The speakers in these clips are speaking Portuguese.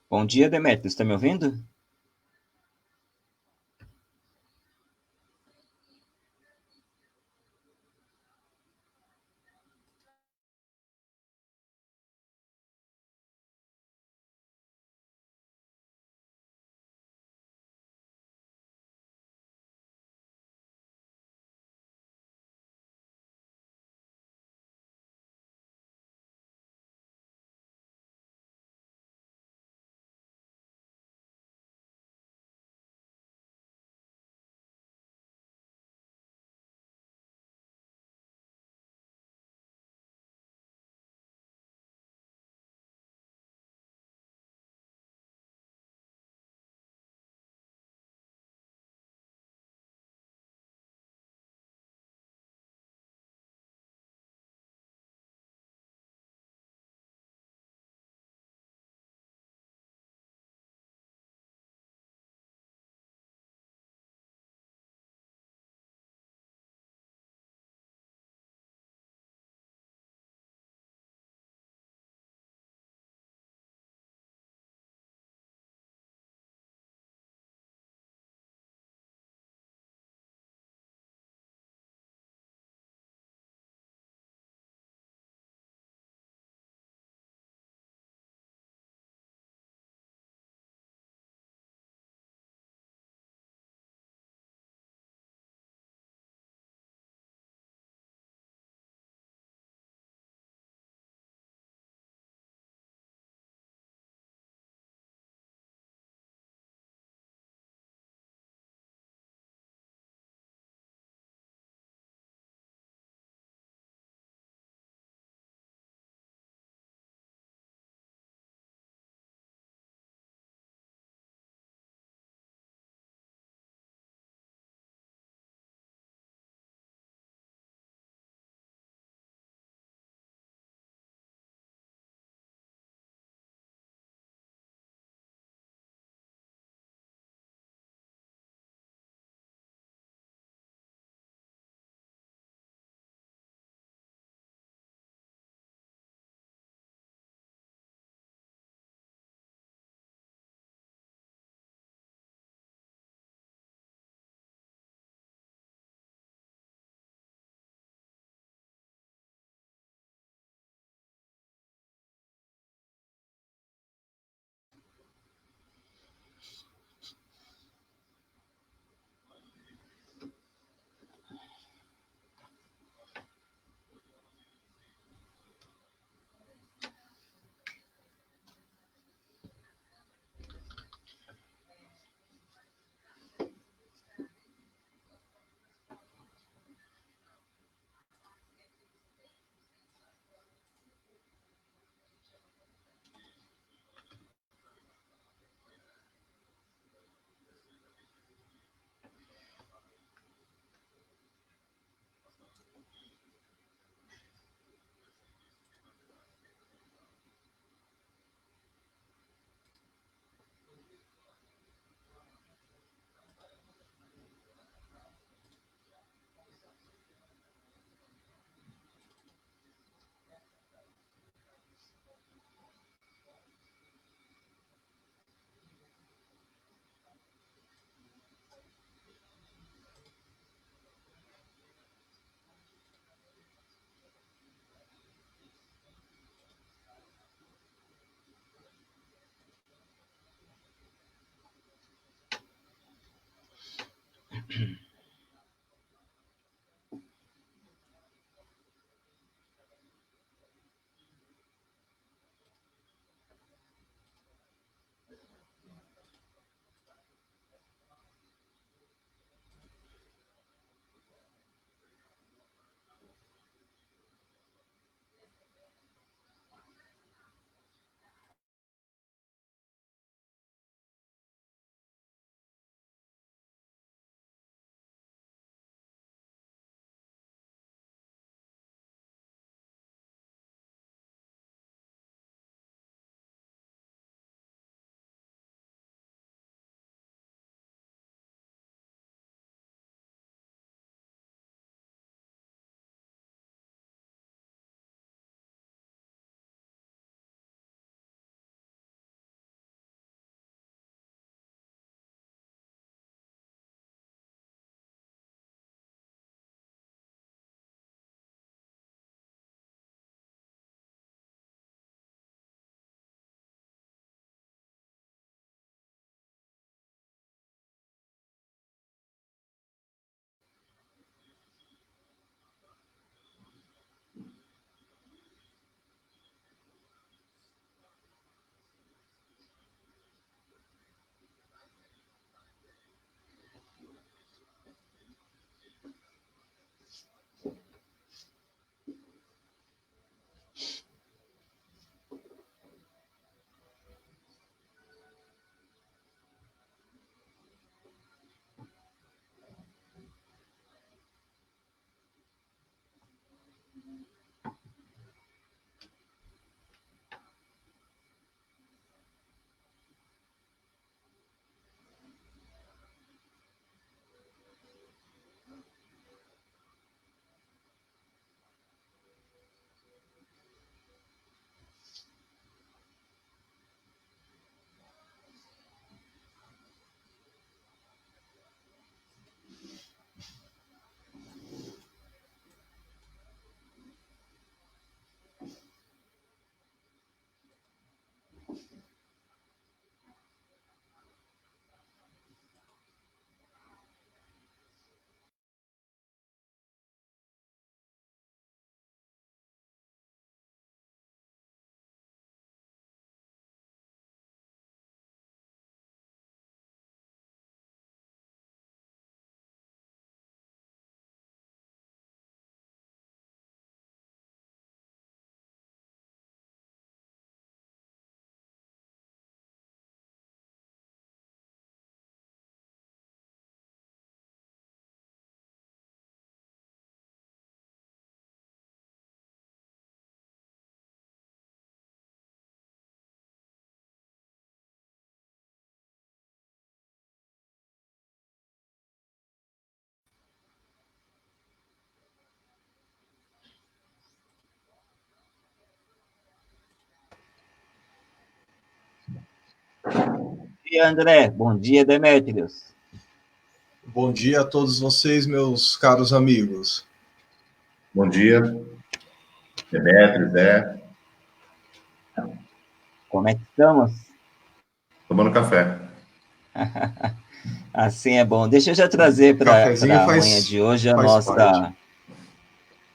Bom dia, Demetrios, está me ouvindo? dia, André. Bom dia, Demétrios. Bom dia a todos vocês, meus caros amigos. Bom dia, Demetrios, Como é que estamos? tomando café. Assim é bom. Deixa eu já trazer para Cafezinho a manhã de hoje faz parte.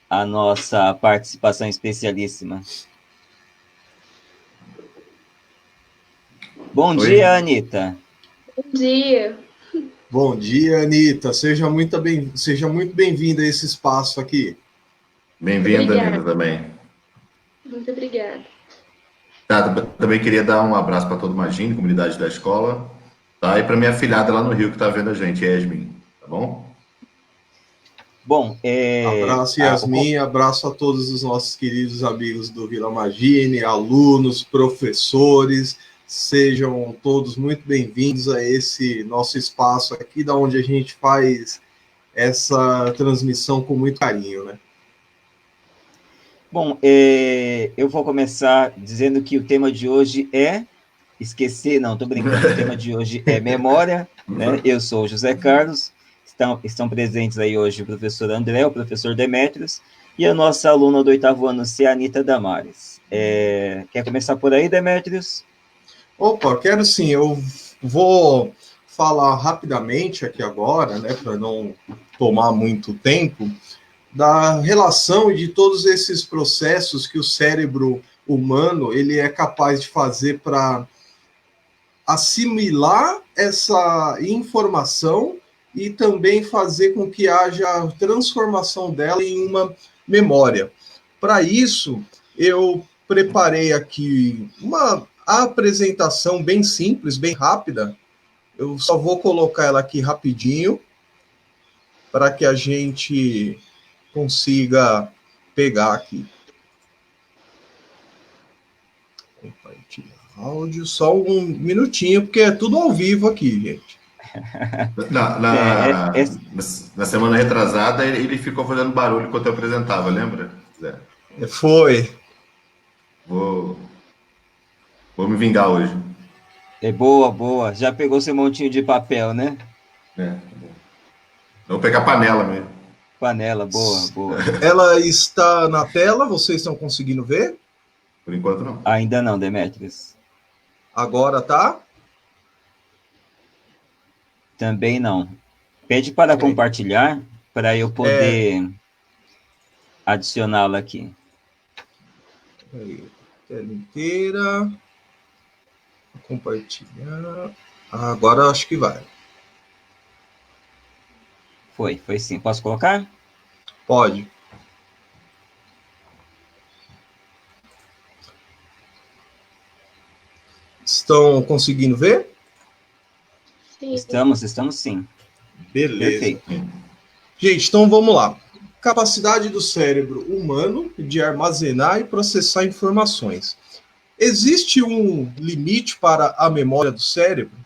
a nossa participação especialíssima. Bom Oi? dia, Anitta. Bom dia. Bom dia, Anitta. Seja muito bem-vinda a esse espaço aqui. Bem-vinda, Obrigada. Nina, também. Muito obrigada. Também queria dar um abraço para todo o Magine, comunidade da escola, tá? E para minha filhada lá no Rio que está vendo a gente, Yasmin, tá bom? Bom, Abraço, Yasmin, abraço a todos os nossos queridos amigos do Vila Magine, alunos, professores, sejam todos muito bem-vindos a esse nosso espaço aqui, da onde a gente faz essa transmissão com muito carinho, né? Bom, eu vou começar dizendo que o tema de hoje é esquecer, não, estou brincando, o tema de hoje é memória, né? Eu sou o José Carlos, estão presentes aí hoje o professor André, o professor Demétrios, e a nossa aluna do 8º ano, a Anitta Damares. Quer começar por aí, Demétrios? Opa, quero sim, eu vou falar rapidamente aqui agora, né, para não tomar muito tempo, da relação e de todos esses processos que o cérebro humano ele é capaz de fazer para assimilar essa informação e também fazer com que haja a transformação dela em uma memória. Para isso, eu preparei aqui uma apresentação bem simples, bem rápida. Eu só vou colocar ela aqui rapidinho para que a gente consiga pegar aqui. Compartilhar áudio, só um minutinho, porque é tudo ao vivo aqui, gente. Na semana retrasada, ele ficou fazendo barulho enquanto eu apresentava, lembra, Zé? Foi. Vou me vingar hoje. Boa. Já pegou seu montinho de papel, né? Vou pegar panela mesmo. Panela, boa. Ela está na tela, vocês estão conseguindo ver? Por enquanto, não. Ainda não, Demétrios. Agora tá? Também não. Pede para compartilhar, para eu poder adicioná-la aqui. Tela inteira. Compartilhar. Agora acho que vai. Foi sim. Posso colocar? Pode. Estão conseguindo ver? Sim. Estamos sim. Beleza. Perfeito. Gente, então vamos lá. Capacidade do cérebro humano de armazenar e processar informações. Existe um limite para a memória do cérebro?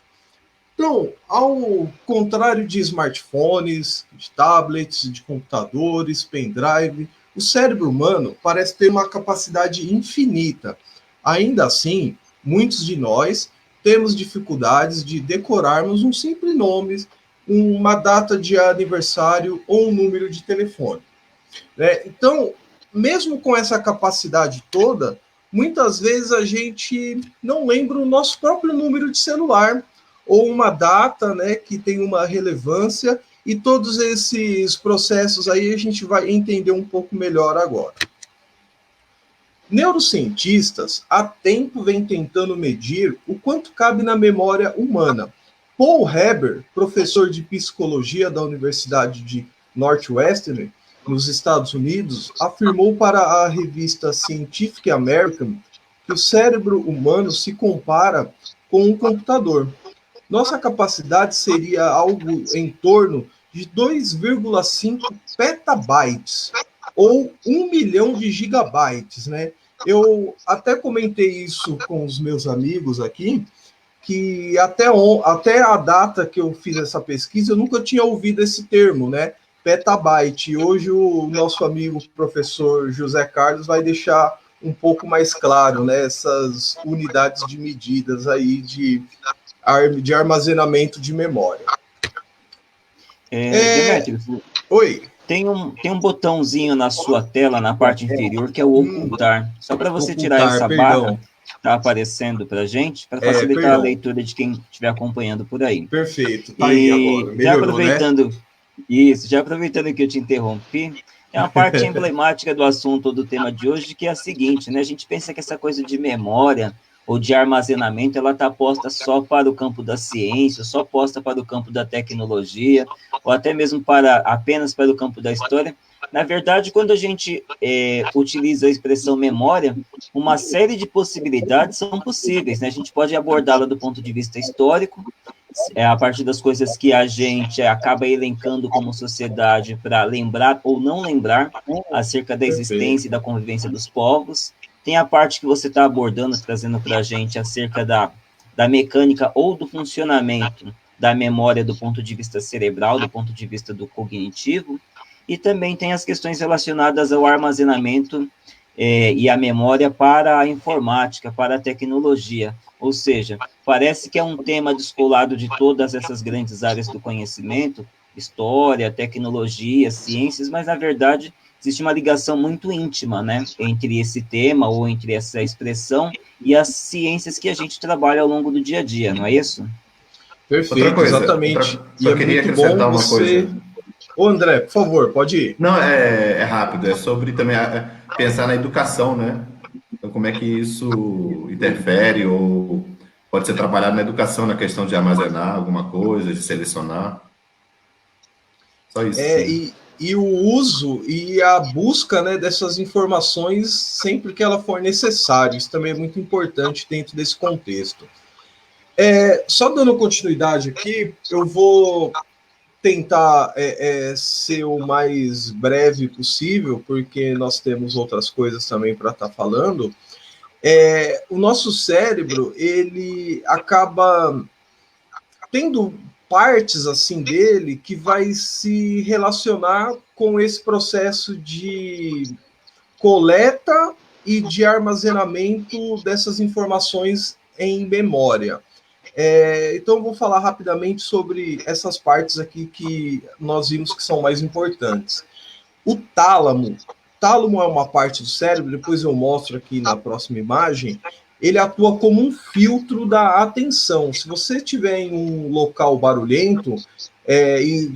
Então, ao contrário de smartphones, de tablets, de computadores, pendrive, o cérebro humano parece ter uma capacidade infinita. Ainda assim, muitos de nós temos dificuldades de decorarmos um simples nome, uma data de aniversário ou um número de telefone. Então, mesmo com essa capacidade toda, muitas vezes a gente não lembra o nosso próprio número de celular ou uma data, né, que tem uma relevância, e todos esses processos aí a gente vai entender um pouco melhor agora. Neurocientistas há tempo vêm tentando medir o quanto cabe na memória humana. Paul Heber, professor de psicologia da Universidade de Northwestern, nos Estados Unidos, afirmou para a revista Scientific American que o cérebro humano se compara com um computador. Nossa capacidade seria algo em torno de 2,5 petabytes, ou 1 milhão de gigabytes, né? Eu até comentei isso com os meus amigos aqui, que até a data que eu fiz essa pesquisa, eu nunca tinha ouvido esse termo, né? Petabyte. E hoje o nosso amigo professor José Carlos vai deixar um pouco mais claro, né, essas unidades de medidas aí de de armazenamento de memória. Demetrios, Oi. tem um botãozinho na sua tela, na parte inferior, que é o ocultar. Só para você tirar essa barra que está aparecendo para a gente, para facilitar a leitura de quem estiver acompanhando por aí. Perfeito. Tá aí agora. Melhorou, já aproveitando, né? Já aproveitando que eu te interrompi, é uma parte emblemática do assunto do tema de hoje, que é a seguinte, né? A gente pensa que essa coisa de memória ou de armazenamento, ela está posta só para o campo da ciência, só posta para o campo da tecnologia, ou até mesmo apenas para o campo da história. Na verdade, quando a gente utiliza a expressão memória, uma série de possibilidades são possíveis, né? A gente pode abordá-la do ponto de vista histórico, a partir das coisas que a gente acaba elencando como sociedade para lembrar ou não lembrar acerca da existência e da convivência dos povos. Tem a parte que você está abordando, trazendo para a gente acerca da mecânica ou do funcionamento da memória do ponto de vista cerebral, do ponto de vista do cognitivo, e também tem as questões relacionadas ao armazenamento e a memória para a informática, para a tecnologia. Ou seja, parece que é um tema descolado de todas essas grandes áreas do conhecimento, história, tecnologia, ciências, mas, na verdade, existe uma ligação muito íntima, né, entre esse tema ou entre essa expressão e as ciências que a gente trabalha ao longo do dia a dia, não é isso? Perfeito, exatamente. Só queria acrescentar uma coisa. Ô, André, por favor, pode ir. Não, é rápido, é sobre também pensar na educação, né? Então, como é que isso interfere ou pode ser trabalhado na educação, na questão de armazenar alguma coisa, de selecionar. Só isso. E o uso e a busca, né, dessas informações sempre que ela for necessária. Isso também é muito importante dentro desse contexto. Só dando continuidade aqui, eu vou tentar ser o mais breve possível, porque nós temos outras coisas também para estar falando. O nosso cérebro, ele acaba tendo partes assim dele que vai se relacionar com esse processo de coleta e de armazenamento dessas informações em memória. Então, eu vou falar rapidamente sobre essas partes aqui que nós vimos que são mais importantes. O tálamo. O tálamo é uma parte do cérebro, depois eu mostro aqui na próxima imagem. Ele atua como um filtro da atenção. Se você estiver em um local barulhento e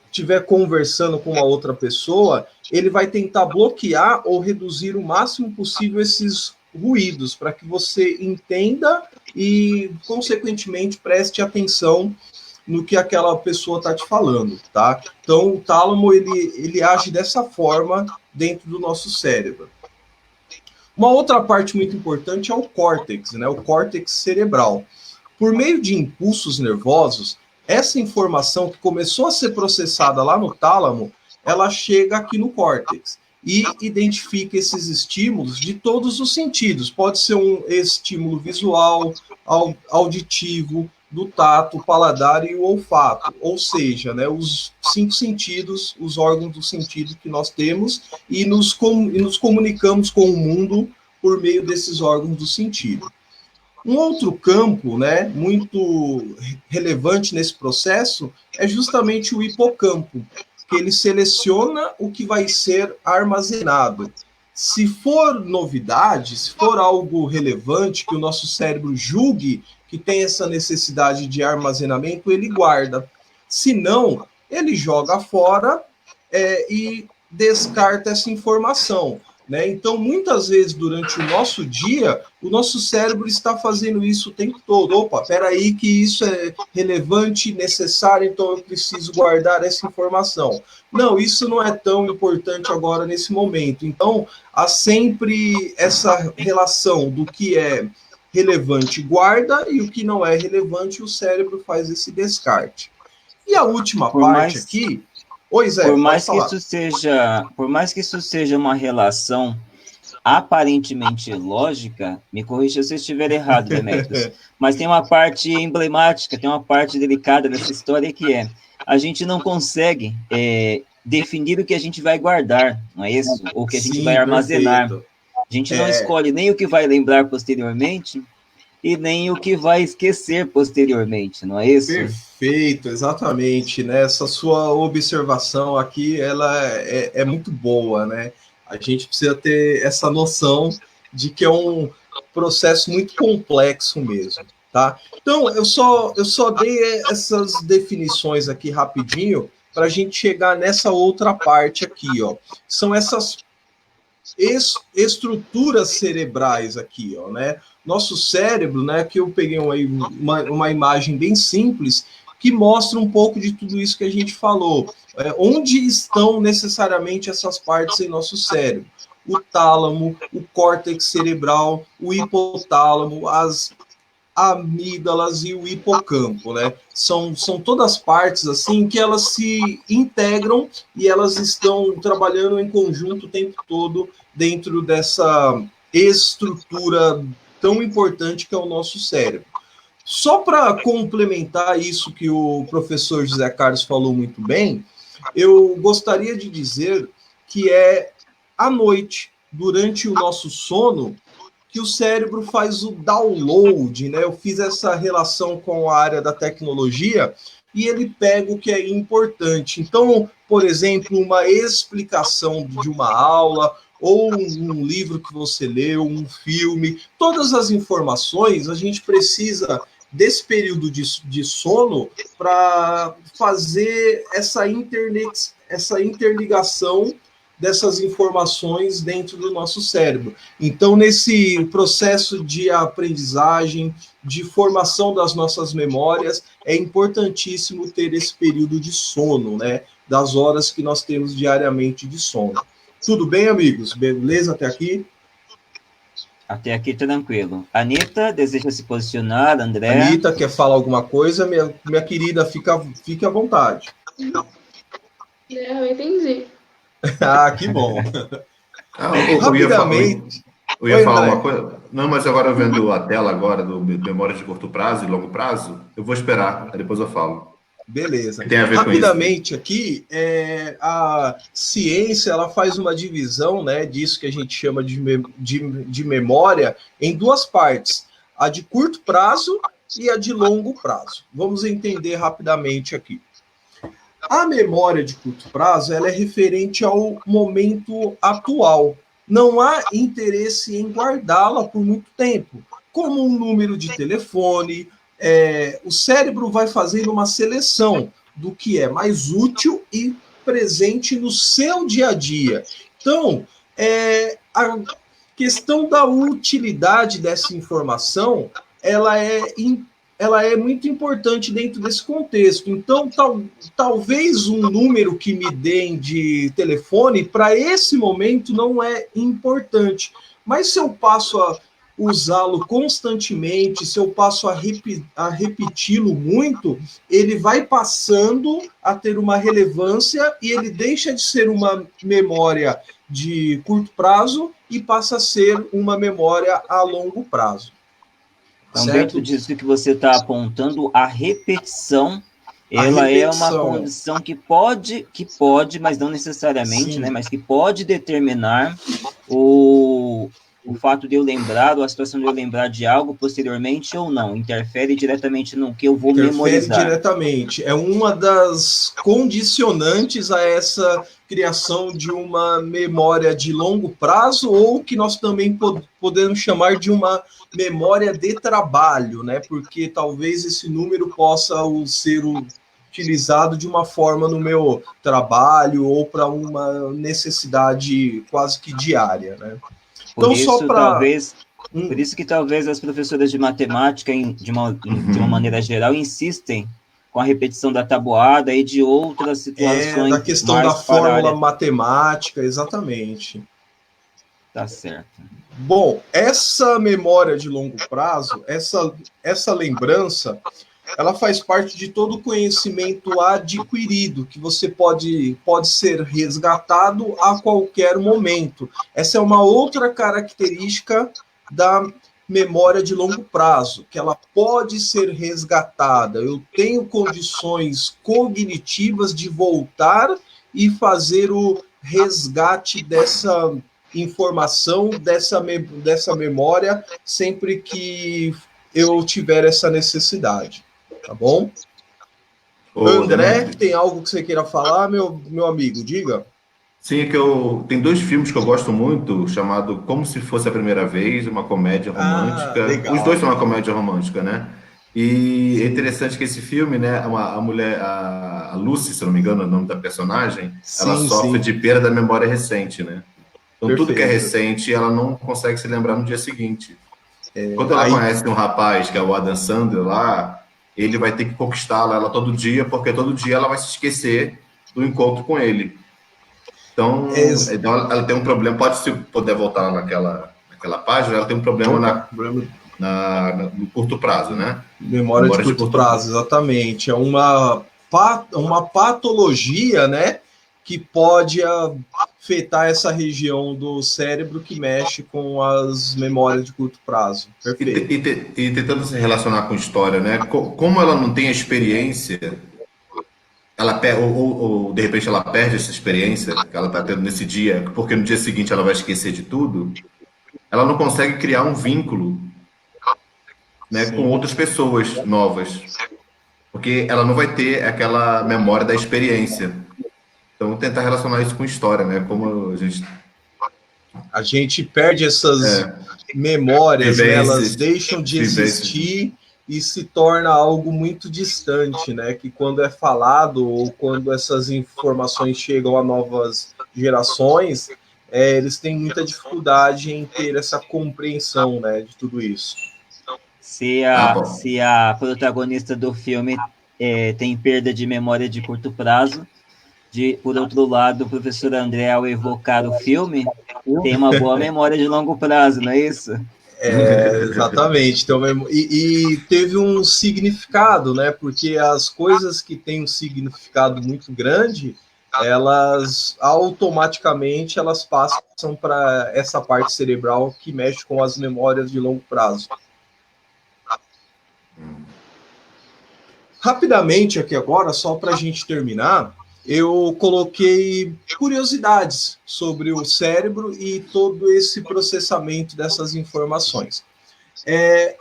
estiver conversando com uma outra pessoa, ele vai tentar bloquear ou reduzir o máximo possível esses ruídos, para que você entenda e, consequentemente, preste atenção no que aquela pessoa está te falando, tá? Então, o tálamo, ele age dessa forma dentro do nosso cérebro. Uma outra parte muito importante é o córtex, né? O córtex cerebral. Por meio de impulsos nervosos, essa informação que começou a ser processada lá no tálamo, ela chega aqui no córtex e identifica esses estímulos de todos os sentidos. Pode ser um estímulo visual, auditivo, do tato, paladar e o olfato. Ou seja, né, os 5 sentidos, os órgãos do sentido que nós temos e nos comunicamos com o mundo por meio desses órgãos do sentido. Um outro campo, né, muito relevante nesse processo é justamente o hipocampo, que ele seleciona o que vai ser armazenado. Se for novidade, se for algo relevante, que o nosso cérebro julgue que tem essa necessidade de armazenamento, ele guarda. Se não, ele joga fora e descarta essa informação. Né? Então, muitas vezes, durante o nosso dia, o nosso cérebro está fazendo isso o tempo todo. Opa, peraí que isso é relevante, necessário, então eu preciso guardar essa informação. Não, isso não é tão importante agora nesse momento. Então, há sempre essa relação do que é relevante guarda e o que não é relevante, o cérebro faz esse descarte. E a última parte aqui... Oi, Zé, por mais que isso seja uma relação aparentemente lógica, me corrija se eu estiver errado, Demetrios, mas tem uma parte emblemática, tem uma parte delicada dessa história que a gente não consegue definir o que a gente vai guardar, não é isso? Ou o que a gente vai armazenar. Perfeito. A gente não escolhe nem o que vai lembrar posteriormente, e nem o que vai esquecer posteriormente, não é isso? Perfeito, exatamente, né? Essa sua observação aqui, ela é muito boa, né? A gente precisa ter essa noção de que é um processo muito complexo mesmo, tá? Então, eu só dei essas definições aqui rapidinho para a gente chegar nessa outra parte aqui, ó. São essas estruturas cerebrais aqui, ó, né? Nosso cérebro, né? Que eu peguei uma imagem bem simples que mostra um pouco de tudo isso que a gente falou. Onde estão necessariamente essas partes em nosso cérebro? O tálamo, o córtex cerebral, o hipotálamo, as amígdalas e o hipocampo, né? São todas partes assim que elas se integram e elas estão trabalhando em conjunto o tempo todo dentro dessa estrutura tão importante que é o nosso cérebro. Só para complementar isso que o professor José Carlos falou muito bem, eu gostaria de dizer que é à noite, durante o nosso sono, que o cérebro faz o download, né? Eu fiz essa relação com a área da tecnologia e ele pega o que é importante. Então, por exemplo, uma explicação de uma aula ou um livro que você leu, um filme, todas as informações a gente precisa desse período de sono para fazer essa interligação dessas informações dentro do nosso cérebro. Então, nesse processo de aprendizagem, de formação das nossas memórias, é importantíssimo ter esse período de sono, né? Das horas que nós temos diariamente de sono. Tudo bem, amigos? Beleza até aqui? Até aqui tranquilo. Anitta, deseja se posicionar? André? Anitta, quer falar alguma coisa? Minha querida, fique à vontade. Não, eu entendi. Ah, que bom. Rapidamente. Eu ia falar André. uma coisa. Não, mas agora vendo a tela agora do Memórias de Curto Prazo e Longo Prazo, eu vou esperar, aí depois eu falo. Beleza. Tem a ver Rapidamente com isso. Aqui, a ciência ela faz uma divisão, né, disso que a gente chama de memória em duas partes, a de curto prazo e a de longo prazo. Vamos entender rapidamente aqui. A memória de curto prazo ela é referente ao momento atual. Não há interesse em guardá-la por muito tempo, como um número de telefone. O cérebro vai fazendo uma seleção do que é mais útil e presente no seu dia a dia. Então, a questão da utilidade dessa informação, ela é muito importante dentro desse contexto. Então, talvez um número que me deem de telefone, para esse momento, não é importante. Mas se eu passo a usá-lo constantemente, se eu passo a repeti-lo muito, ele vai passando a ter uma relevância e ele deixa de ser uma memória de curto prazo e passa a ser uma memória a longo prazo. Então, dentro disso que você está apontando, a repetição, ela é uma condição que pode, mas não necessariamente, né, mas que pode determinar o fato de eu lembrar, ou a situação de eu lembrar de algo posteriormente ou não. Interfere diretamente no que eu vou memorizar. Interfere diretamente. É uma das condicionantes a essa criação de uma memória de longo prazo, ou que nós também podemos chamar de uma memória de trabalho, né? Porque talvez esse número possa ser utilizado de uma forma no meu trabalho ou para uma necessidade quase que diária, né? Então, por isso que talvez as professoras de matemática, de uma maneira geral, insistem com a repetição da tabuada e de outras situações. Da questão da fórmula matemática, exatamente. Tá certo. Bom, essa memória de longo prazo, essa lembrança, ela faz parte de todo o conhecimento adquirido, que você pode ser resgatado a qualquer momento. Essa é uma outra característica da memória de longo prazo, que ela pode ser resgatada. Eu tenho condições cognitivas de voltar e fazer o resgate dessa informação, dessa memória, sempre que eu tiver essa necessidade, tá bom? Ô, André, Demetrio, tem algo que você queira falar, meu amigo? Diga. sim, tem dois filmes que eu gosto muito, chamado Como Se Fosse a Primeira Vez, uma comédia Ah, romântica. Os dois legal. são uma comédia romântica, né? E é Sim, interessante que esse filme, né, a mulher, a Lucy, se não me engano, é o nome da personagem, ela sim, sofre sim. de perda da memória recente, né? Então tudo que é Perfeito. recente, ela não consegue se lembrar no dia seguinte. Quando ela Aí, conhece um rapaz, que é o Adam Sandler lá, ele vai ter que conquistá-la ela todo dia, porque todo dia ela vai se esquecer do encontro com ele. ex- Então ela tem um problema, pode se puder voltar lá naquela página, ela tem um problema opa, problema no curto prazo, né? memória de Memória de curto curto prazo, prazo. exatamente. É uma patologia, né, que pode afetar essa região do cérebro que mexe com as memórias de curto prazo. Perfeito. E tentando se relacionar com história, né? Como ela não tem a experiência, ou de repente ela perde essa experiência que ela está tendo nesse dia, porque no dia seguinte ela vai esquecer de tudo, ela não consegue criar um vínculo, né, com Sim. outras pessoas novas, porque ela não vai ter aquela memória da experiência. Então, tentar relacionar isso com história, né? Como a gente A gente perde essas memórias, né? Elas vivências, deixam de vivências. existir e se torna algo muito distante, né? Que quando é falado ou quando essas informações chegam a novas gerações, eles têm muita dificuldade em ter essa compreensão, né, de tudo isso. Se Ah, a, bom. se a protagonista do filme tem perda de memória de curto prazo, por outro lado, o professor André, ao evocar o filme, tem uma boa memória de longo prazo, não é isso? Exatamente. Então, e teve um significado, né? Porque as coisas que têm um significado muito grande, elas automaticamente elas passam para essa parte cerebral que mexe com as memórias de longo prazo. Rapidamente aqui agora, só para a gente terminar, eu coloquei curiosidades sobre o cérebro e todo esse processamento dessas informações.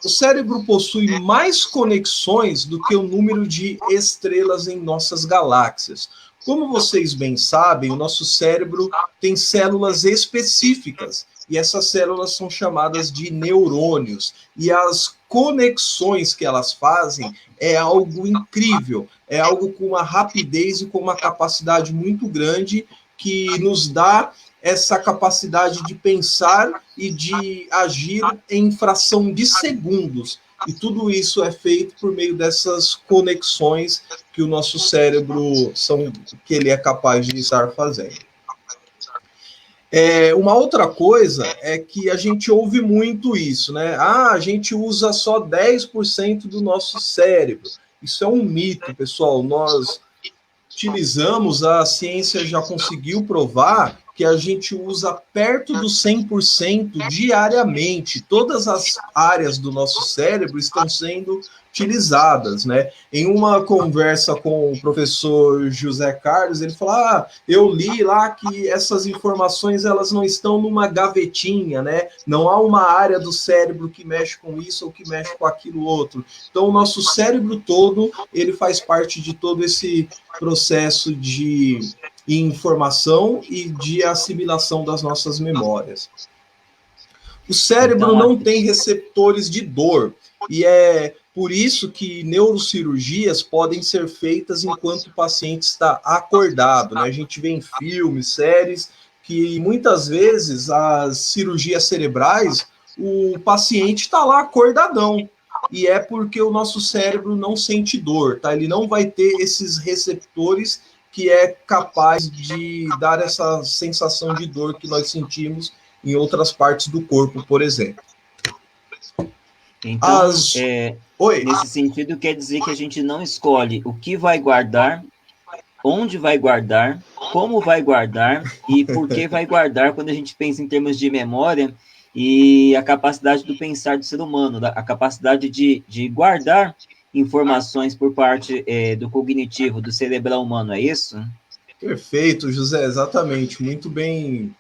O cérebro possui mais conexões do que o número de estrelas em nossas galáxias. Como vocês bem sabem, o nosso cérebro tem células específicas e essas células são chamadas de neurônios. E as conexões que elas fazem é algo incrível, é algo com uma rapidez e com uma capacidade muito grande que nos dá essa capacidade de pensar e de agir em fração de segundos. E tudo isso é feito por meio dessas conexões que o nosso cérebro que ele é capaz de estar fazendo. Uma outra coisa é que a gente ouve muito isso, né? A gente usa só 10% do nosso cérebro. Isso é um mito, pessoal. Nós utilizamos, a ciência já conseguiu provar que a gente usa perto dos 100% diariamente. Todas as áreas do nosso cérebro estão sendo utilizadas, né? Em uma conversa com o professor José Carlos, ele falou: eu li lá que essas informações elas não estão numa gavetinha, né? Não há uma área do cérebro que mexe com isso ou que mexe com aquilo outro. Então, o nosso cérebro todo, ele faz parte de todo esse processo de informação e de assimilação das nossas memórias. O cérebro Então, não tem receptores de dor e é por isso que neurocirurgias podem ser feitas enquanto o paciente está acordado, né? A gente vê em filmes, séries, que muitas vezes as cirurgias cerebrais, o paciente está lá acordadão. E é porque o nosso cérebro não sente dor, tá? Ele não vai ter esses receptores que é capaz de dar essa sensação de dor que nós sentimos em outras partes do corpo, por exemplo. então As... Oi? nesse sentido, quer dizer que a gente não escolhe o que vai guardar, onde vai guardar, como vai guardar e por que vai guardar quando a gente pensa em termos de memória e a capacidade do pensar do ser humano, a capacidade de guardar informações por parte do cognitivo, do cerebral humano, é isso? Perfeito, José, exatamente. Muito bem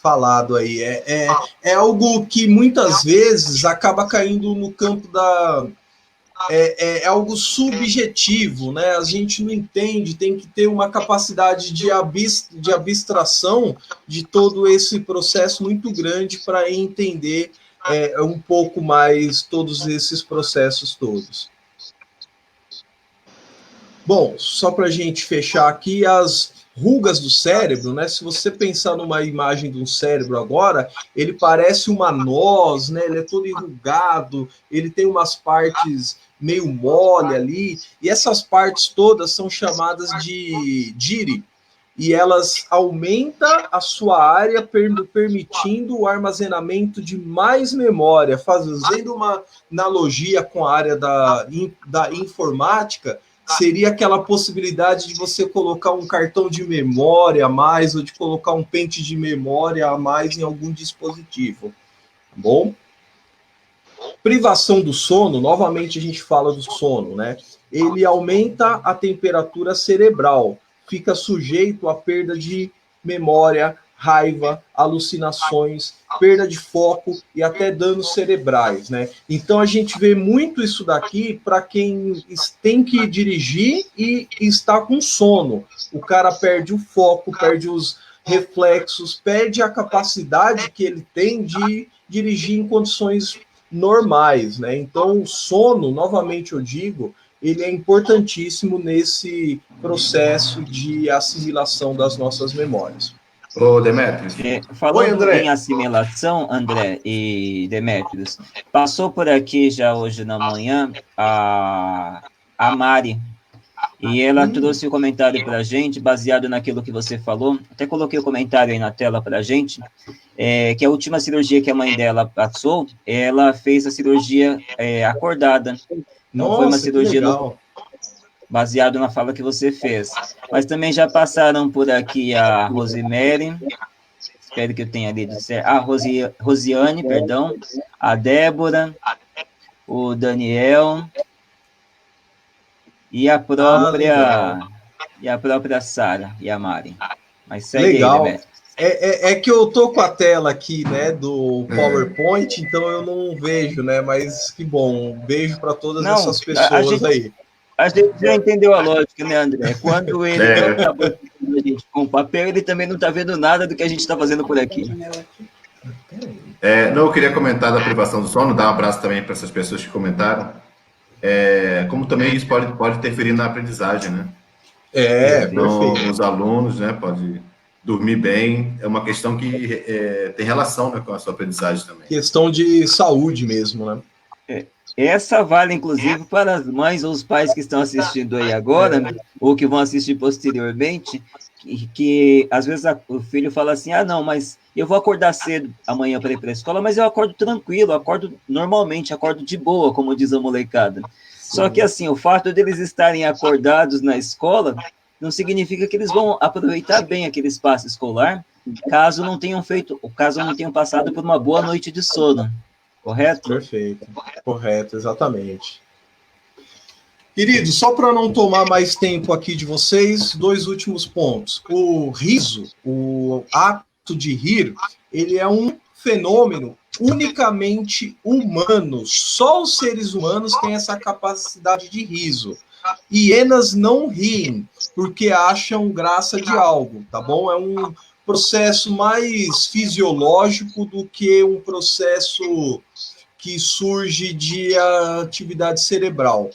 falado aí. É algo que muitas vezes acaba caindo no campo da... É algo subjetivo, né? A gente não entende, tem que ter uma capacidade de abstração de todo esse processo muito grande para entender um pouco mais todos esses processos todos. Bom, só para a gente fechar aqui, as rugas do cérebro, né? Se você pensar numa imagem de um cérebro agora, ele parece uma noz, né? Ele é todo enrugado, ele tem umas partes meio mole ali, e essas partes todas são chamadas de giri, e elas aumentam a sua área, permitindo o armazenamento de mais memória, fazendo uma analogia com a área da informática, seria aquela possibilidade de você colocar um cartão de memória a mais, ou de colocar um pente de memória a mais em algum dispositivo, tá bom? Privação do sono, novamente a gente fala do sono, né? Ele aumenta a temperatura cerebral, fica sujeito à perda de memória, raiva, alucinações, perda de foco e até danos cerebrais, né? Então a gente vê muito isso daqui para quem tem que dirigir e está com sono. O cara perde o foco, perde os reflexos, perde a capacidade que ele tem de dirigir em condições normais, né? Então o sono, novamente eu digo, ele é importantíssimo nesse processo de assimilação das nossas memórias. Ô, Demetrios. Falando em assimilação, André e Demetrios, passou por aqui já hoje na manhã a Mari, e ela trouxe o comentário para a gente, baseado naquilo que você falou. Até coloquei o comentário aí na tela para a gente, que a última cirurgia que a mãe dela passou, ela fez a cirurgia acordada. Não foi uma cirurgia baseado na fala que você fez. Mas também já passaram por aqui a Rosemary, espero que eu tenha lido certo, a Rosiane, perdão, a Débora, o Daniel e a própria Sara e a Mari. Mas segue legal. Aí, Demetrio. É que eu tô com a tela aqui, né, do PowerPoint, então eu não vejo, né, mas que bom, um beijo para todas essas pessoas aí. A gente já entendeu a lógica, né, André? Quando ele não está botando a gente com papel, ele também não está vendo nada do que a gente está fazendo por aqui. Não, eu queria comentar da privação do sono, dar um abraço também para essas pessoas que comentaram. Como também isso pode interferir na aprendizagem, né? Perfeito. Os alunos, né, pode dormir bem, é uma questão que tem relação, né, com a sua aprendizagem também. Questão de saúde mesmo, né? Essa vale, inclusive, para as mães ou os pais que estão assistindo aí agora, ou que vão assistir posteriormente, que às vezes o filho fala assim, não, mas eu vou acordar cedo amanhã para ir para a escola, mas eu acordo tranquilo, acordo normalmente, acordo de boa, como diz a molecada. Sim. Só que assim, o fato deles estarem acordados na escola não significa que eles vão aproveitar bem aquele espaço escolar, caso não tenham passado por uma boa noite de sono. Correto? Perfeito. Correto, exatamente. Queridos, só para não tomar mais tempo aqui de vocês, 2 últimos pontos. O riso, o ato de rir, ele é um fenômeno unicamente humano. Só os seres humanos têm essa capacidade de riso. Hienas não riem, porque acham graça de algo, tá bom? É um processo mais fisiológico do que um processo que surge de atividade cerebral.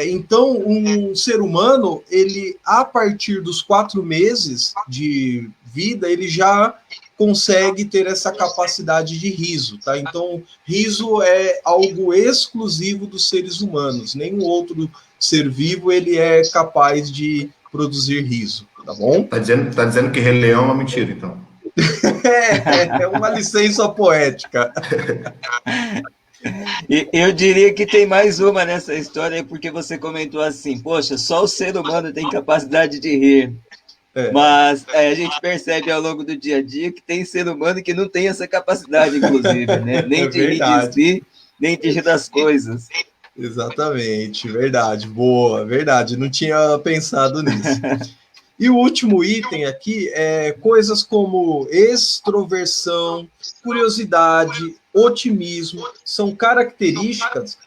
Então, um ser humano, ele, a partir dos 4 meses de vida, ele já consegue ter essa capacidade de riso, tá? Então, riso é algo exclusivo dos seres humanos. Nenhum outro ser vivo, ele é capaz de produzir riso, tá bom? Tá dizendo que Rei Leão é uma mentira, então. É uma licença poética. Eu diria que tem mais uma nessa história, porque você comentou assim, poxa, só o ser humano tem capacidade de rir. Mas a gente percebe ao longo do dia a dia que tem ser humano que não tem essa capacidade, inclusive, né? Nem de rir de si, nem de rir das coisas. Exatamente, verdade, boa, verdade, não tinha pensado nisso. E o último item aqui é coisas como extroversão, curiosidade, otimismo, são características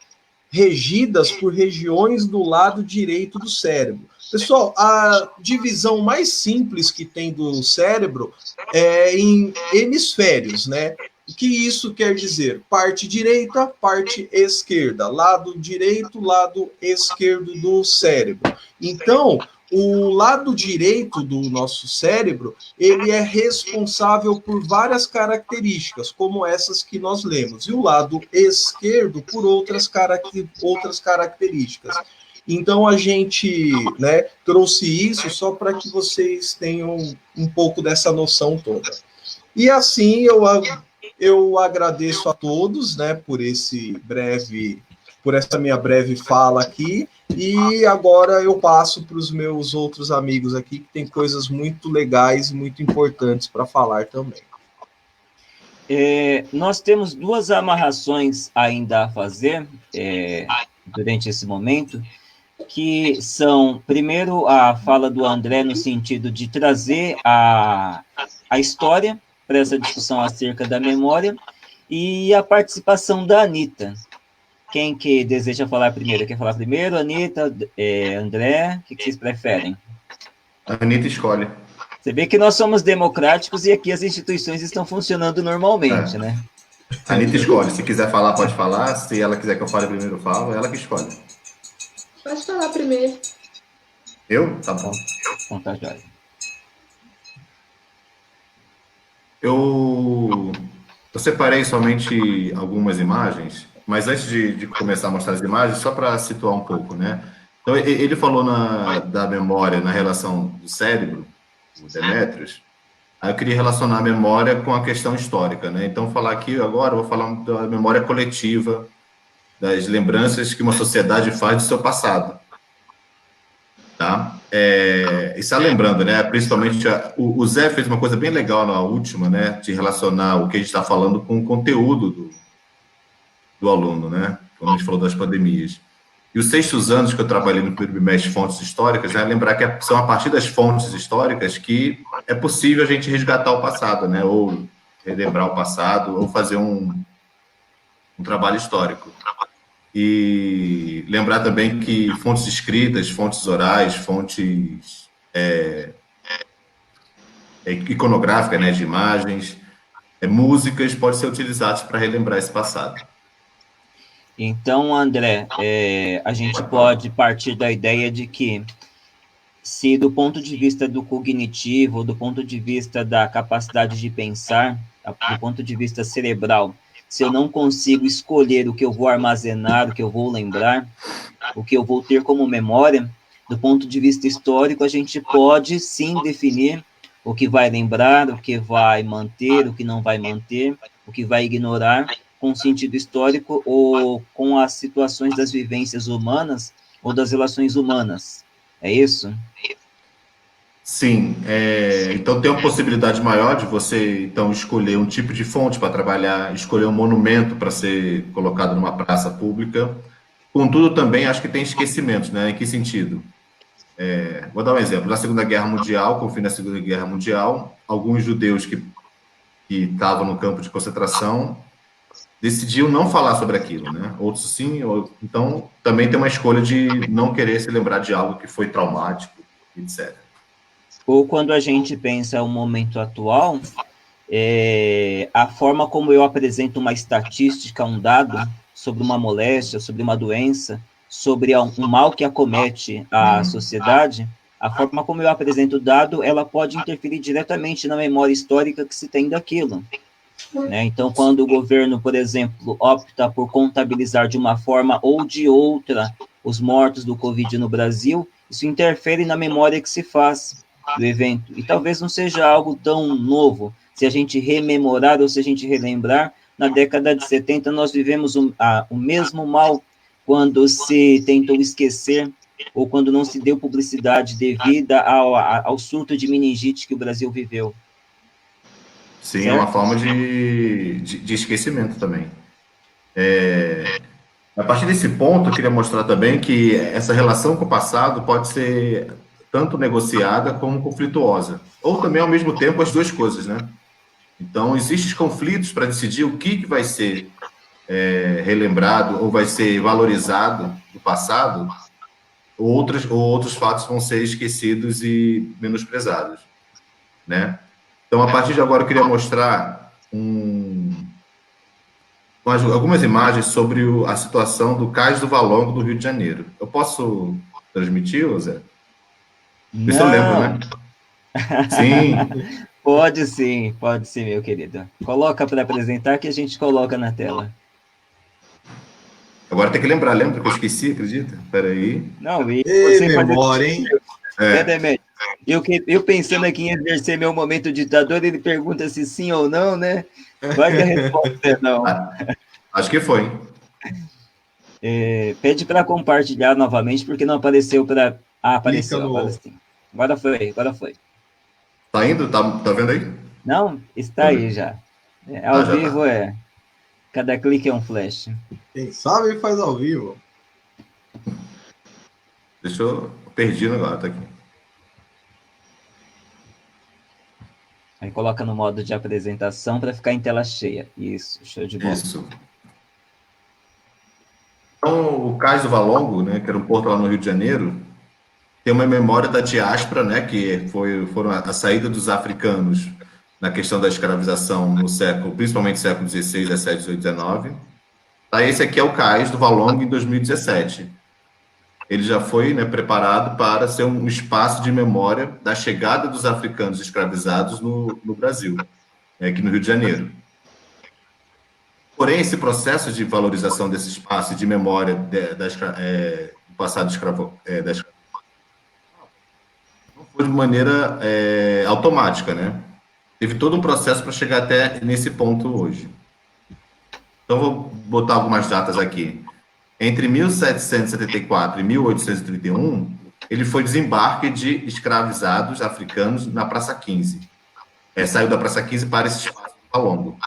regidas por regiões do lado direito do cérebro. Pessoal, a divisão mais simples que tem do cérebro é em hemisférios, né? O que isso quer dizer? Parte direita, parte esquerda, lado direito, lado esquerdo do cérebro. Então, o lado direito do nosso cérebro, ele é responsável por várias características, como essas que nós lemos, e o lado esquerdo por outras características. Então a gente, né, trouxe isso só para que vocês tenham um pouco dessa noção toda. E assim eu agradeço a todos, né, por essa minha breve fala aqui. E agora eu passo para os meus outros amigos aqui, que tem coisas muito legais e muito importantes para falar também. Nós temos duas amarrações ainda a fazer durante esse momento, que são, primeiro, a fala do André no sentido de trazer a história para essa discussão acerca da memória, e a participação da Anitta. Quem que deseja falar primeiro? Quer falar primeiro, Anitta, André? O que vocês preferem? A Anitta escolhe. Você vê que nós somos democráticos e aqui as instituições estão funcionando normalmente, né? A Anitta escolhe. Se quiser falar, pode falar. Se ela quiser que eu fale primeiro, eu falo. É ela que escolhe. Pode falar primeiro. Eu? Tá bom. Então tá, joia. Eu separei somente algumas imagens, mas antes de começar a mostrar as imagens, só para situar um pouco, né? Então, ele falou da memória na relação do cérebro, o Demétrios. Aí eu queria relacionar a memória com a questão histórica, né? Então, falar aqui agora, eu vou falar da memória coletiva, das lembranças que uma sociedade faz do seu passado. Tá? E está lembrando, né? Principalmente, o Zé fez uma coisa bem legal na última, né? De relacionar o que a gente está falando com o conteúdo do aluno, né? Quando a gente falou das pandemias. E os 6 anos que eu trabalhei no primeiro bimestre de fontes históricas, né? Lembrar que são a partir das fontes históricas que é possível a gente resgatar o passado, né? Ou relembrar o passado, ou fazer um trabalho histórico. E lembrar também que fontes escritas, fontes orais, fontes iconográficas, né, de imagens, músicas, podem ser utilizadas para relembrar esse passado. Então, André, a gente pode partir da ideia de que, se do ponto de vista do cognitivo, do ponto de vista da capacidade de pensar, do ponto de vista cerebral, se eu não consigo escolher o que eu vou armazenar, o que eu vou lembrar, o que eu vou ter como memória, do ponto de vista histórico, a gente pode sim definir o que vai lembrar, o que vai manter, o que não vai manter, o que vai ignorar, com sentido histórico ou com as situações das vivências humanas ou das relações humanas. É isso? Sim, então tem uma possibilidade maior de você então escolher um tipo de fonte para trabalhar, escolher um monumento para ser colocado numa praça pública. Contudo, também acho que tem esquecimentos, né? Em que sentido? Vou dar um exemplo. Na Segunda Guerra Mundial, com o fim da Segunda Guerra Mundial, alguns judeus que estavam no campo de concentração decidiam não falar sobre aquilo, né? Outros sim, então também tem uma escolha de não querer se lembrar de algo que foi traumático, etc. Ou quando a gente pensa o momento atual, a forma como eu apresento uma estatística, um dado sobre uma moléstia, sobre uma doença, sobre um mal que acomete a sociedade, a forma como eu apresento o dado, ela pode interferir diretamente na memória histórica que se tem daquilo. Né? Então, quando o governo, por exemplo, opta por contabilizar de uma forma ou de outra os mortos do Covid no Brasil, isso interfere na memória que se faz do evento. E talvez não seja algo tão novo. Se a gente rememorar ou se a gente relembrar, na década de 70 nós vivemos o mesmo mal quando se tentou esquecer ou quando não se deu publicidade devida ao surto de meningite que o Brasil viveu. Sim, certo? É uma forma de esquecimento também. A partir desse ponto, eu queria mostrar também que essa relação com o passado pode ser tanto negociada como conflituosa, ou também, ao mesmo tempo, as duas coisas, né? Então, existem conflitos para decidir o que vai ser relembrado ou vai ser valorizado do passado, ou outros fatos vão ser esquecidos e menosprezados, né? Então, a partir de agora, eu queria mostrar algumas imagens sobre a situação do Cais do Valongo do Rio de Janeiro. Eu posso transmitir, Zé? Vê se eu lembro, né? Sim. Pode sim, meu querido. Coloca para apresentar que a gente coloca na tela. Agora tem que lembra que eu esqueci, acredita? Peraí. Não, e você memória, hein? Eu pensando aqui em exercer meu momento ditador, ele pergunta se sim ou não, né? Vai que a resposta é não. Acho que foi. Pede para compartilhar novamente, porque não apareceu para... apareceu, agora sim. Agora foi. Tá indo? Tá vendo aí? Não, está aí já. Ao vivo tá. Cada clique é um flash. Quem sabe faz ao vivo. Deixa eu... Perdi o negócio, tá aqui. Aí coloca no modo de apresentação para ficar em tela cheia. Isso, show de bola. Isso. Então, o Cais do Valongo, né, que era um porto lá no Rio de Janeiro, tem uma memória da diáspora, né, que foram a saída dos africanos na questão da escravização no século, principalmente século XVI, XVII, XVIII, XIX. Tá, esse aqui é o Cais do Valongo em 2017. Ele já foi, né, preparado para ser um espaço de memória da chegada dos africanos escravizados no Brasil, aqui no Rio de Janeiro. Porém, esse processo de valorização desse espaço de memória do passado escravo, não foi de maneira automática, né? Teve todo um processo para chegar até nesse ponto hoje. Então, vou botar algumas datas aqui. Entre 1774 e 1831, ele foi desembarque de escravizados africanos na Praça 15. Saiu da Praça 15 para esse espaço longo.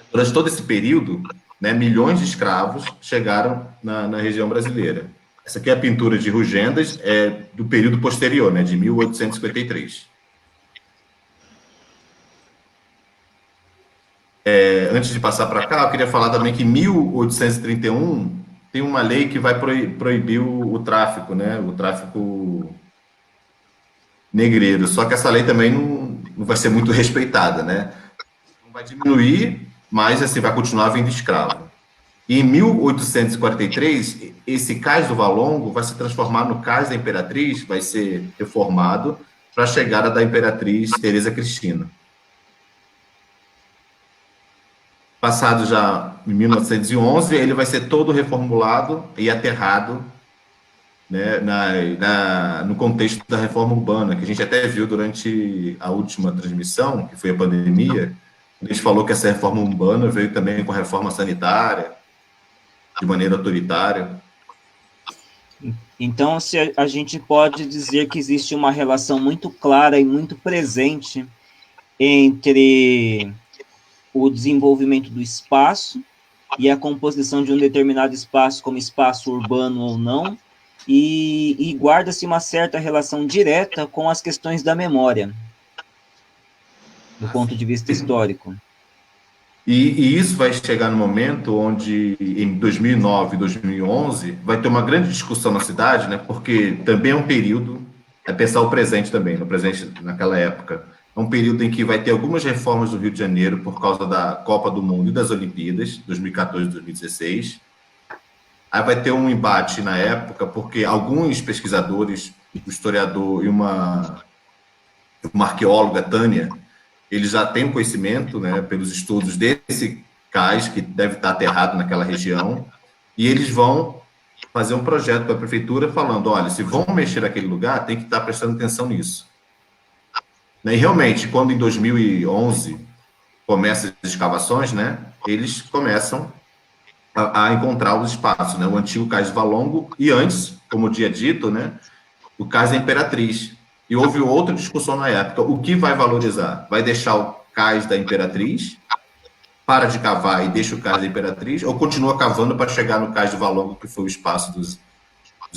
Durante todo esse período, né, milhões de escravos chegaram na região brasileira. Essa aqui é a pintura de Rugendas, do período posterior, né, de 1853. Antes de passar para cá, eu queria falar também que em 1831 tem uma lei que vai proibir o tráfico, né, o tráfico negreiro. Só que essa lei também não vai ser muito respeitada, né? Não vai diminuir, mas assim, vai continuar havendo escravo. E em 1843, esse Cais do Valongo vai se transformar no Cais da Imperatriz, vai ser reformado para a chegada da Imperatriz Teresa Cristina. Passado já em 1911, ele vai ser todo reformulado e aterrado, né, no contexto da reforma urbana, que a gente até viu durante a última transmissão, que foi a pandemia. A gente falou que essa reforma urbana veio também com a reforma sanitária, de maneira autoritária. Então, a gente pode dizer que existe uma relação muito clara e muito presente entre o desenvolvimento do espaço e a composição de um determinado espaço como espaço urbano ou não, e guarda-se uma certa relação direta com as questões da memória, do ponto de vista histórico. E isso vai chegar no momento onde, em 2009 e 2011, vai ter uma grande discussão na cidade, né, porque também é um período, pensar o presente também, no presente naquela época, é um período em que vai ter algumas reformas do Rio de Janeiro por causa da Copa do Mundo e das Olimpíadas, 2014 e 2016. Aí vai ter um embate na época, porque alguns pesquisadores, o historiador e uma arqueóloga, Tânia, eles já têm conhecimento, né, pelos estudos desse cais, que deve estar aterrado naquela região, e eles vão fazer um projeto para a prefeitura falando, olha, se vão mexer naquele lugar, tem que estar prestando atenção nisso. E realmente, quando em 2011 começam as escavações, né, eles começam a encontrar os espaços, né, o antigo Cais do Valongo, e antes, como tinha dito, né, o Cais da Imperatriz. E houve outra discussão na época, o que vai valorizar? Vai deixar o Cais da Imperatriz, para de cavar e deixa o Cais da Imperatriz, ou continua cavando para chegar no Cais do Valongo, que foi o espaço dos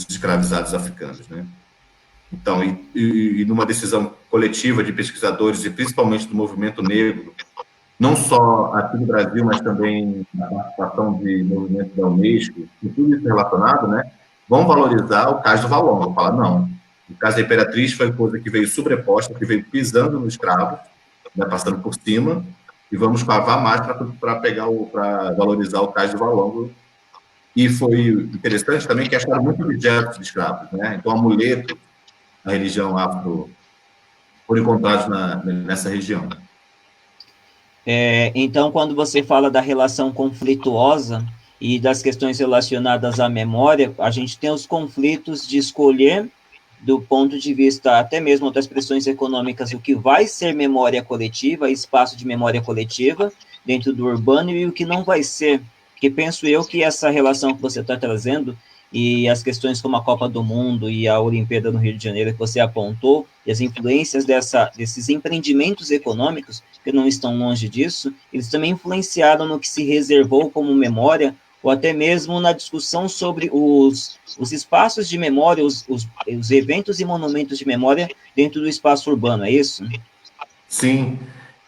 escravizados africanos, né? Então, e numa decisão coletiva de pesquisadores, e principalmente do movimento negro, não só aqui no Brasil, mas também na participação de movimentos da Unesco, e tudo isso relacionado, né, vão valorizar o caso do Valongo. Vão falar, não, o caso da Imperatriz foi coisa que veio sobreposta, que veio pisando no escravo, né, passando por cima, e vamos cavar mais para valorizar o caso do Valongo. E foi interessante também que acharam muitos objetos de escravos, né? Então, amuletos da religião afro foram encontrados nessa região. Então, quando você fala da relação conflituosa e das questões relacionadas à memória, a gente tem os conflitos de escolher, do ponto de vista até mesmo das pressões econômicas, o que vai ser memória coletiva, espaço de memória coletiva dentro do urbano e o que não vai ser. Porque penso eu que essa relação que você está trazendo e as questões como a Copa do Mundo e a Olimpíada no Rio de Janeiro que você apontou, e as influências desses empreendimentos econômicos, que não estão longe disso, eles também influenciaram no que se reservou como memória, ou até mesmo na discussão sobre os espaços de memória, os eventos e monumentos de memória dentro do espaço urbano, é isso? Sim,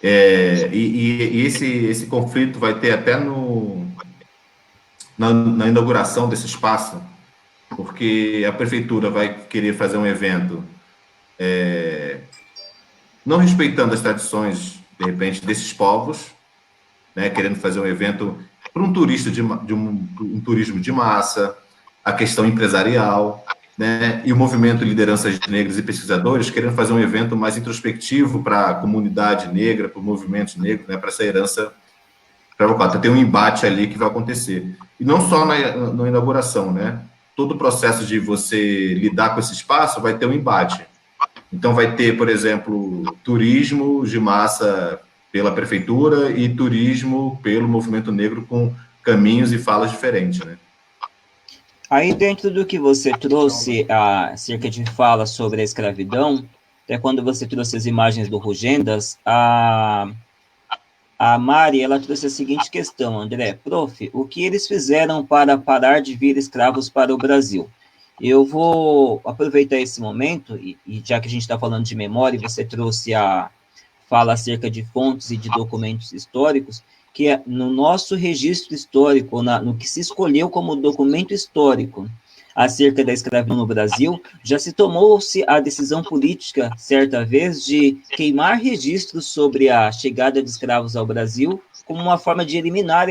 e esse conflito vai ter até na inauguração desse espaço, porque a prefeitura vai querer fazer um evento não respeitando as tradições, de repente, desses povos, né, querendo fazer um evento para um turista um turismo de massa, a questão empresarial, né, e o movimento Lideranças Negras e Pesquisadores querendo fazer um evento mais introspectivo para a comunidade negra, para o movimento negro, né, para essa herança provocada. Tem um embate ali que vai acontecer. E não só na inauguração, né? Todo o processo de você lidar com esse espaço vai ter um embate. Então, vai ter, por exemplo, turismo de massa pela prefeitura e turismo pelo movimento negro com caminhos e falas diferentes, né? Aí, dentro do que você trouxe acerca de fala sobre a escravidão, até quando você trouxe as imagens do Rugendas, a Mari, ela trouxe a seguinte questão, André, prof, o que eles fizeram para parar de vir escravos para o Brasil? Eu vou aproveitar esse momento, e já que a gente está falando de memória, e você trouxe a fala acerca de fontes e de documentos históricos, que é no nosso registro histórico, no que se escolheu como documento histórico acerca da escravidão no Brasil, já se tomou-se a decisão política, certa vez, de queimar registros sobre a chegada de escravos ao Brasil, como uma forma de eliminar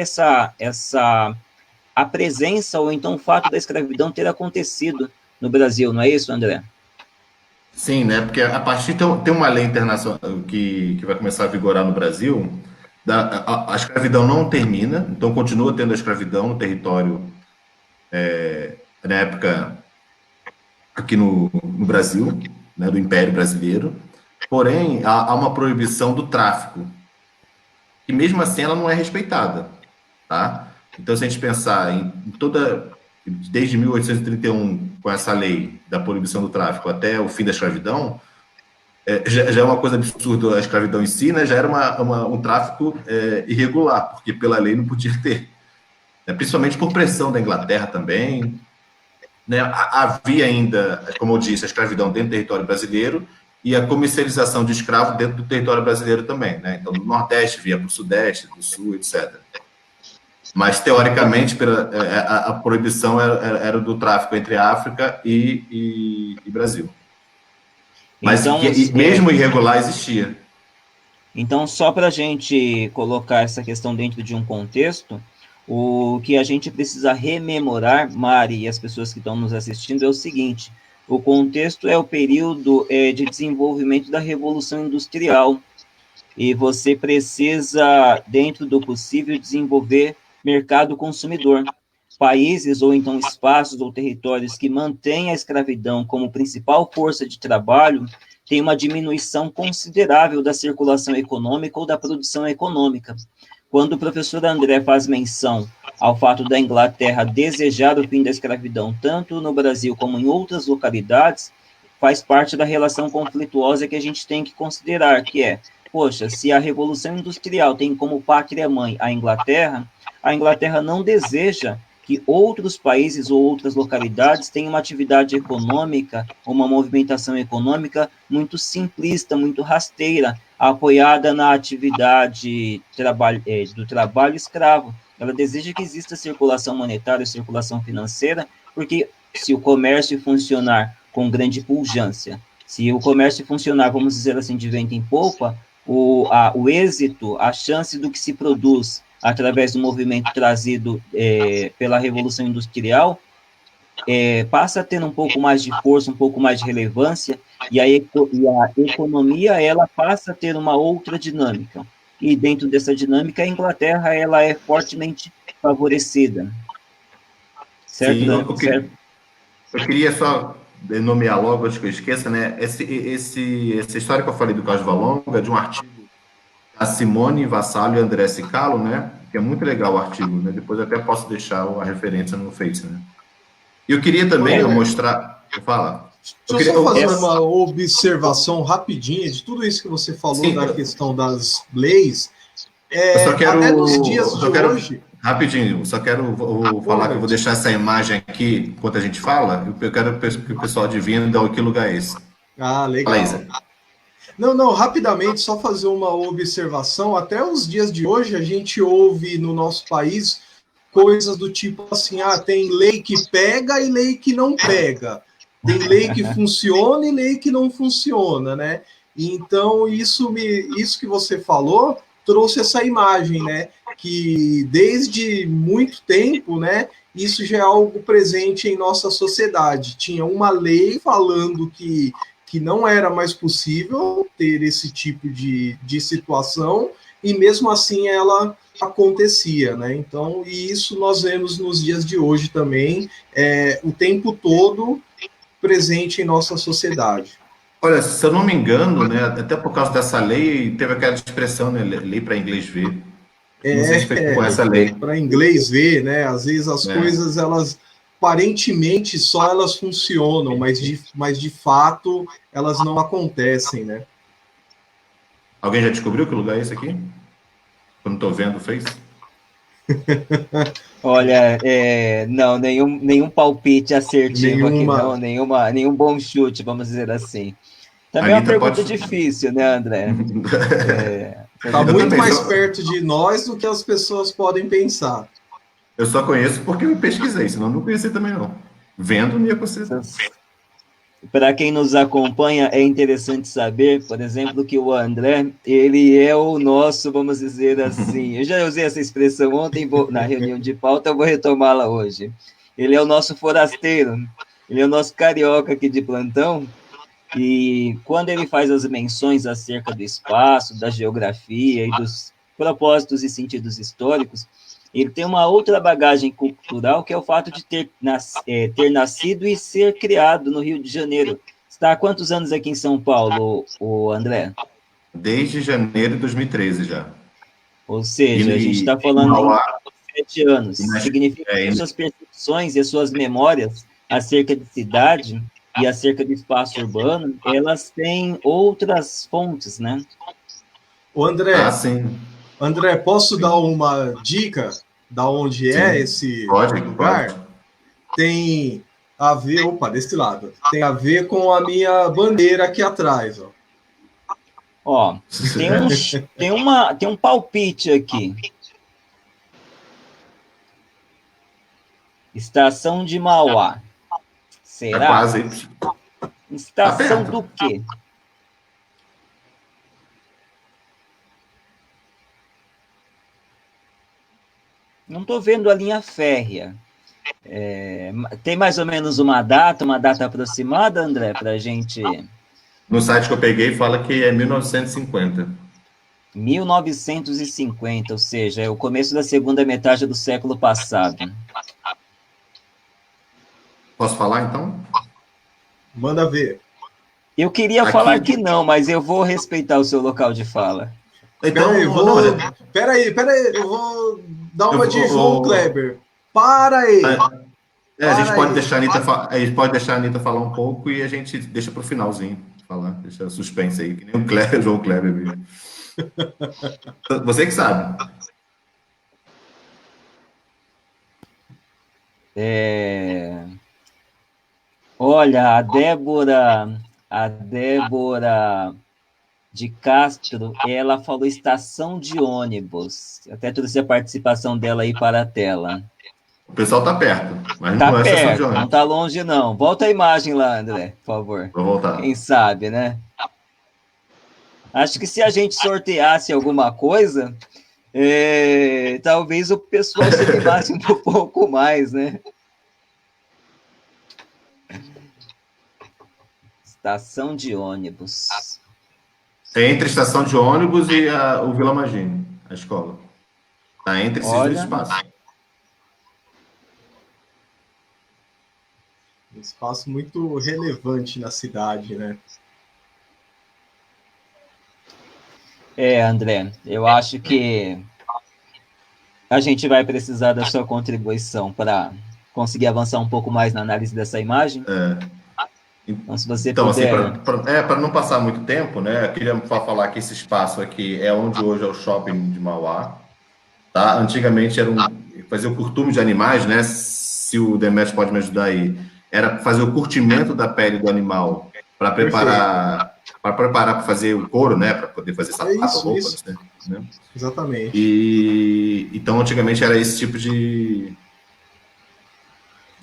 a presença ou então o fato da escravidão ter acontecido no Brasil, não é isso, André? Sim, né? Porque a partir tem uma lei internacional que vai começar a vigorar no Brasil. A escravidão não termina, então continua tendo a escravidão no território, na época aqui no Brasil, né, do Império Brasileiro. Porém, há uma proibição do tráfico, e mesmo assim ela não é respeitada, tá? Então, se a gente pensar desde 1831, com essa lei da proibição do tráfico até o fim da escravidão, já é uma coisa absurda a escravidão em si, né? Já era um tráfico irregular, porque pela lei não podia ter, né? Principalmente por pressão da Inglaterra também, né? Havia ainda, como eu disse, a escravidão dentro do território brasileiro e a comercialização de escravos dentro do território brasileiro também, né? Então, do Nordeste via para o Sudeste, do Sul, etc. Mas, teoricamente, a proibição era do tráfico entre África e Brasil. Mas Então, mesmo irregular existia. Então, só para a gente colocar essa questão dentro de um contexto, o que a gente precisa rememorar, Mari e as pessoas que estão nos assistindo, é o seguinte: o contexto é o período de desenvolvimento da Revolução Industrial, e você precisa, dentro do possível, desenvolver mercado consumidor. Países ou então espaços ou territórios que mantêm a escravidão como principal força de trabalho tem uma diminuição considerável da circulação econômica ou da produção econômica. Quando o professor André faz menção ao fato da Inglaterra desejar o fim da escravidão, tanto no Brasil como em outras localidades, faz parte da relação conflituosa que a gente tem que considerar, que é, poxa, se a Revolução Industrial tem como pátria-mãe a Inglaterra não deseja que outros países ou outras localidades têm uma atividade econômica, uma movimentação econômica muito simplista, muito rasteira, apoiada na atividade do trabalho escravo. Ela deseja que exista circulação monetária, circulação financeira, porque se o comércio funcionar com grande pujança, se o comércio funcionar, vamos dizer assim, de vento em popa, o êxito, a chance do que se produz através do movimento trazido pela Revolução Industrial, passa a ter um pouco mais de força, um pouco mais de relevância, e a economia ela passa a ter uma outra dinâmica. E dentro dessa dinâmica, a Inglaterra ela é fortemente favorecida. Certo? Sim, Certo? eu queria só nomear logo, antes que eu esqueça, né? Essa história que eu falei do Cosva Longa, de um artigo da Simone Vassallo e André Cicalo, né? Que é muito legal o artigo, né? Depois eu até posso deixar a referência no Face, né? E eu queria também mostrar... Fala. Deixa eu só fazer uma observação rapidinha de tudo isso que você falou. Sim, da questão das leis. Eu só quero... Até nos dias de hoje... Rapidinho, só quero falar que eu vou deixar essa imagem aqui enquanto a gente fala. Eu quero que o pessoal adivinhe de que lugar é esse. Ah, legal. Não, rapidamente, só fazer uma observação. Até os dias de hoje, a gente ouve no nosso país coisas do tipo assim, tem lei que pega e lei que não pega. Tem lei que funciona e lei que não funciona, né? Então, isso que você falou trouxe essa imagem, né? Que desde muito tempo, né? Isso já é algo presente em nossa sociedade. Tinha uma lei falando que não era mais possível ter esse tipo de situação, e mesmo assim ela acontecia, né? Então, e isso nós vemos nos dias de hoje também, o tempo todo presente em nossa sociedade. Olha, se eu não me engano, né, até por causa dessa lei, teve aquela expressão, né, lei para inglês ver. Não sei se foi com essa lei. Para inglês ver, né? Às vezes as coisas, elas aparentemente só elas funcionam, mas de fato elas não acontecem, né? Alguém já descobriu que lugar é esse aqui? Eu não estou vendo o Face. Olha, não, nenhum palpite assertivo aqui, não, nenhum bom chute, vamos dizer assim. Também é uma pergunta difícil, né, André? Está muito mais perto de nós do que as pessoas podem pensar. Eu só conheço porque eu pesquisei, senão não conhecia também não. Vendo, não ia conseguir. Para quem nos acompanha, é interessante saber, por exemplo, que o André, ele é o nosso, vamos dizer assim, eu já usei essa expressão ontem na reunião de pauta, eu vou retomá-la hoje. Ele é o nosso forasteiro, ele é o nosso carioca aqui de plantão, e quando ele faz as menções acerca do espaço, da geografia e dos propósitos e sentidos históricos, ele tem uma outra bagagem cultural, que é o fato de ter nascido e ser criado no Rio de Janeiro. Está há quantos anos aqui em São Paulo, o André? Desde janeiro de 2013 já. Ou seja, a gente está falando em 7 anos. Significa que as suas percepções e as suas memórias acerca de cidade e acerca do espaço urbano, elas têm outras fontes, né? O André, sim. André, posso dar uma dica da onde é esse lugar? Pode. Tem a ver, desse lado, tem a ver com a minha bandeira aqui atrás, ó. Ó, tem um palpite aqui. Estação de Mauá. Será? É quase. Estação do quê? Não estou vendo a linha férrea. Tem mais ou menos uma data aproximada, André, para a gente... No site que eu peguei fala que é 1950. 1950, ou seja, é o começo da segunda metade do século passado. Posso falar, então? Manda ver. Eu queria falar que não, mas eu vou respeitar o seu local de fala. Então, peraí, eu vou dar uma de João Kleber. Para aí. A gente pode deixar a Anitta falar um pouco e a gente deixa para o finalzinho falar, deixa suspense aí, que nem o João Kleber mesmo. Você que sabe. Olha, a Débora de Castro, ela falou estação de ônibus. Até trouxe a participação dela aí para a tela. O pessoal tá perto, mas Tá não é estação de perto, não ônibus. tá longe, não. Volta a imagem lá, André, por favor. Vou voltar. Quem sabe, né? Acho que se a gente sorteasse alguma coisa, talvez o pessoal se animasse um pouco mais, né? Estação de ônibus. É entre a estação de ônibus e o Vila Magine, a escola. Tá entre esses dois espaços. Um espaço muito relevante na cidade, né? André, eu acho que a gente vai precisar da sua contribuição para conseguir avançar um pouco mais na análise dessa imagem. Então, se você puder... Assim, para não passar muito tempo, né? Eu queria falar que esse espaço aqui é onde hoje é o shopping de Mauá. Tá? Antigamente fazer o curtume de animais, né? Se o Demetrio pode me ajudar aí, era fazer o curtimento da pele do animal para preparar para fazer o couro, né? Para poder fazer sapato, roupas, né? Exatamente. Então, antigamente era esse tipo de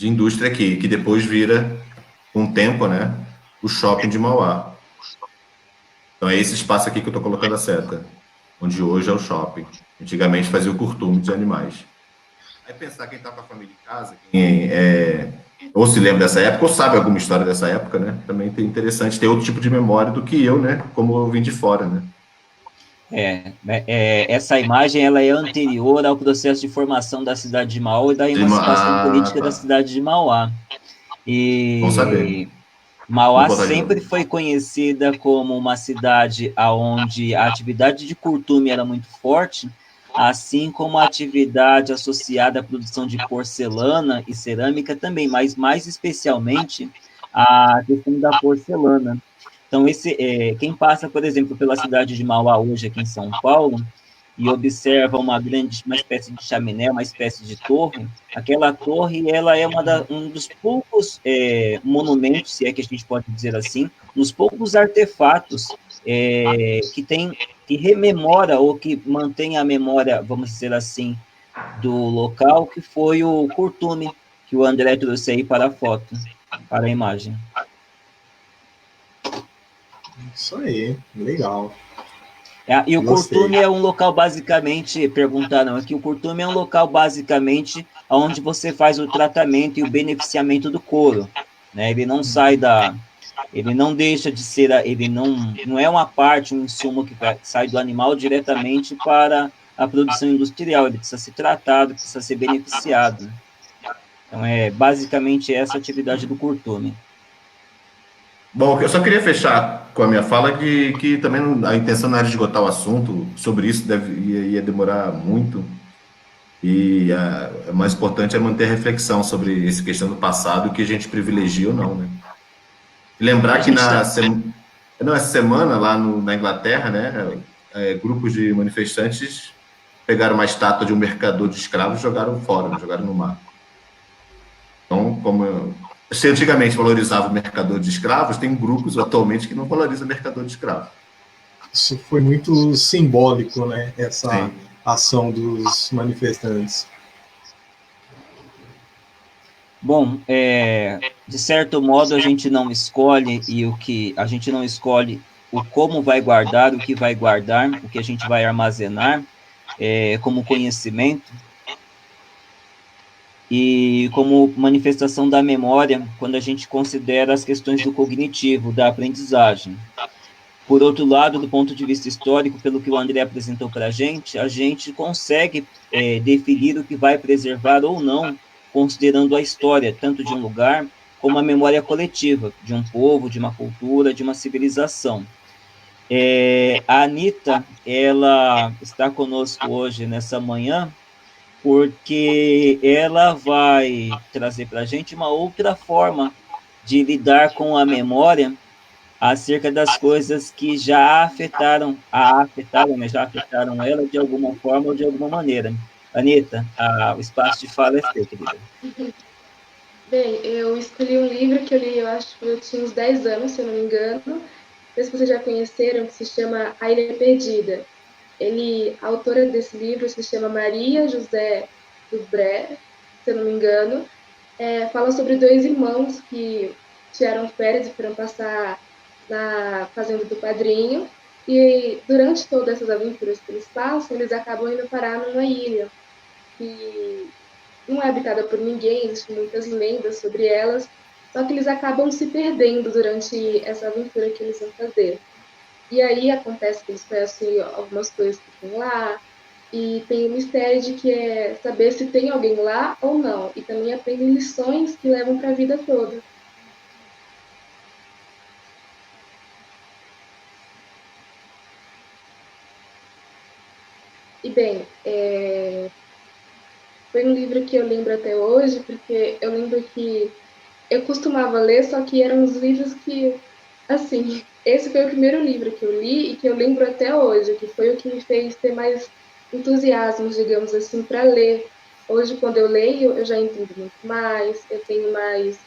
indústria aqui, que depois vira, com o tempo, né? O shopping de Mauá. Então, é esse espaço aqui que eu estou colocando a seta, onde hoje é o shopping. Antigamente fazia o curtume de animais. Aí pensar quem está com a família em casa, ou se lembra dessa época, ou sabe alguma história dessa época, né? Também é interessante ter outro tipo de memória do que eu, né? Como eu vim de fora, né? Essa imagem ela é anterior ao processo de formação da cidade de Mauá e da emancipação política da cidade de Mauá. Bom saber. Mauá sempre foi conhecida como uma cidade onde a atividade de curtume era muito forte, assim como a atividade associada à produção de porcelana e cerâmica também, mas mais especialmente a questão da porcelana. Então, quem passa, por exemplo, pela cidade de Mauá hoje, aqui em São Paulo, e observa uma espécie de chaminé, uma espécie de torre, aquela torre, ela é um dos poucos monumentos, se é que a gente pode dizer assim, dos poucos artefatos que rememora ou que mantém a memória, vamos dizer assim, do local, que foi o curtume, que o André trouxe aí para a foto, para a imagem. Isso aí, legal. E o curtume é um local basicamente, perguntaram aqui, o curtume é um local basicamente onde você faz o tratamento e o beneficiamento do couro, né? Ele não sai ele não deixa de ser, ele não é uma parte, um insumo que sai do animal diretamente para a produção industrial, ele precisa ser tratado, precisa ser beneficiado. Então, é basicamente essa atividade do curtume. Bom, eu só queria fechar com a minha fala que também a intenção não era esgotar o assunto, sobre isso ia demorar muito, e o mais importante é manter a reflexão sobre essa questão do passado, que a gente privilegia ou não, né? E lembrar que essa semana, lá na Inglaterra, né, grupos de manifestantes pegaram uma estátua de um mercador de escravos e jogaram fora, jogaram no mar. Então, se antigamente valorizava o mercador de escravos, tem grupos atualmente que não valorizam o mercador de escravos. Isso foi muito simbólico, né? Essa ação dos manifestantes. Bom, de certo modo a gente não escolhe a gente não escolhe o como vai guardar, o que vai guardar, o que a gente vai armazenar como conhecimento e como manifestação da memória quando a gente considera as questões do cognitivo, da aprendizagem. Por outro lado, do ponto de vista histórico, pelo que o André apresentou para a gente consegue definir o que vai preservar ou não, considerando a história, tanto de um lugar como a memória coletiva, de um povo, de uma cultura, de uma civilização. A Anitta, ela está conosco hoje, nessa manhã, porque ela vai trazer para a gente uma outra forma de lidar com a memória acerca das coisas que já afetaram ela de alguma forma ou de alguma maneira. Anitta, o espaço de fala é seu, querida. Bem, eu escolhi um livro que eu li, eu acho que eu tinha uns 10 anos, se eu não me engano. Não sei se vocês já conheceram, que se chama A Ilha Perdida. A autora desse livro se chama Maria José Dubré, se eu não me engano. Fala sobre dois irmãos que tiraram férias e foram passar na fazenda do padrinho. E durante todas essas aventuras que eles passam, eles acabam indo parar numa ilha que não é habitada por ninguém, existem muitas lendas sobre elas, só que eles acabam se perdendo durante essa aventura que eles vão fazer. E aí acontece que eles conhecem algumas coisas que tem lá, e tem o mistério de que é saber se tem alguém lá ou não. E também aprendem lições que levam para a vida toda. E bem, foi um livro que eu lembro até hoje, porque eu lembro que eu costumava ler, só que eram os livros que, assim, esse foi o primeiro livro que eu li e que eu lembro até hoje, que foi o que me fez ter mais entusiasmo, digamos assim, para ler. Hoje, quando eu leio, eu já entendo muito mais, eu tenho mais,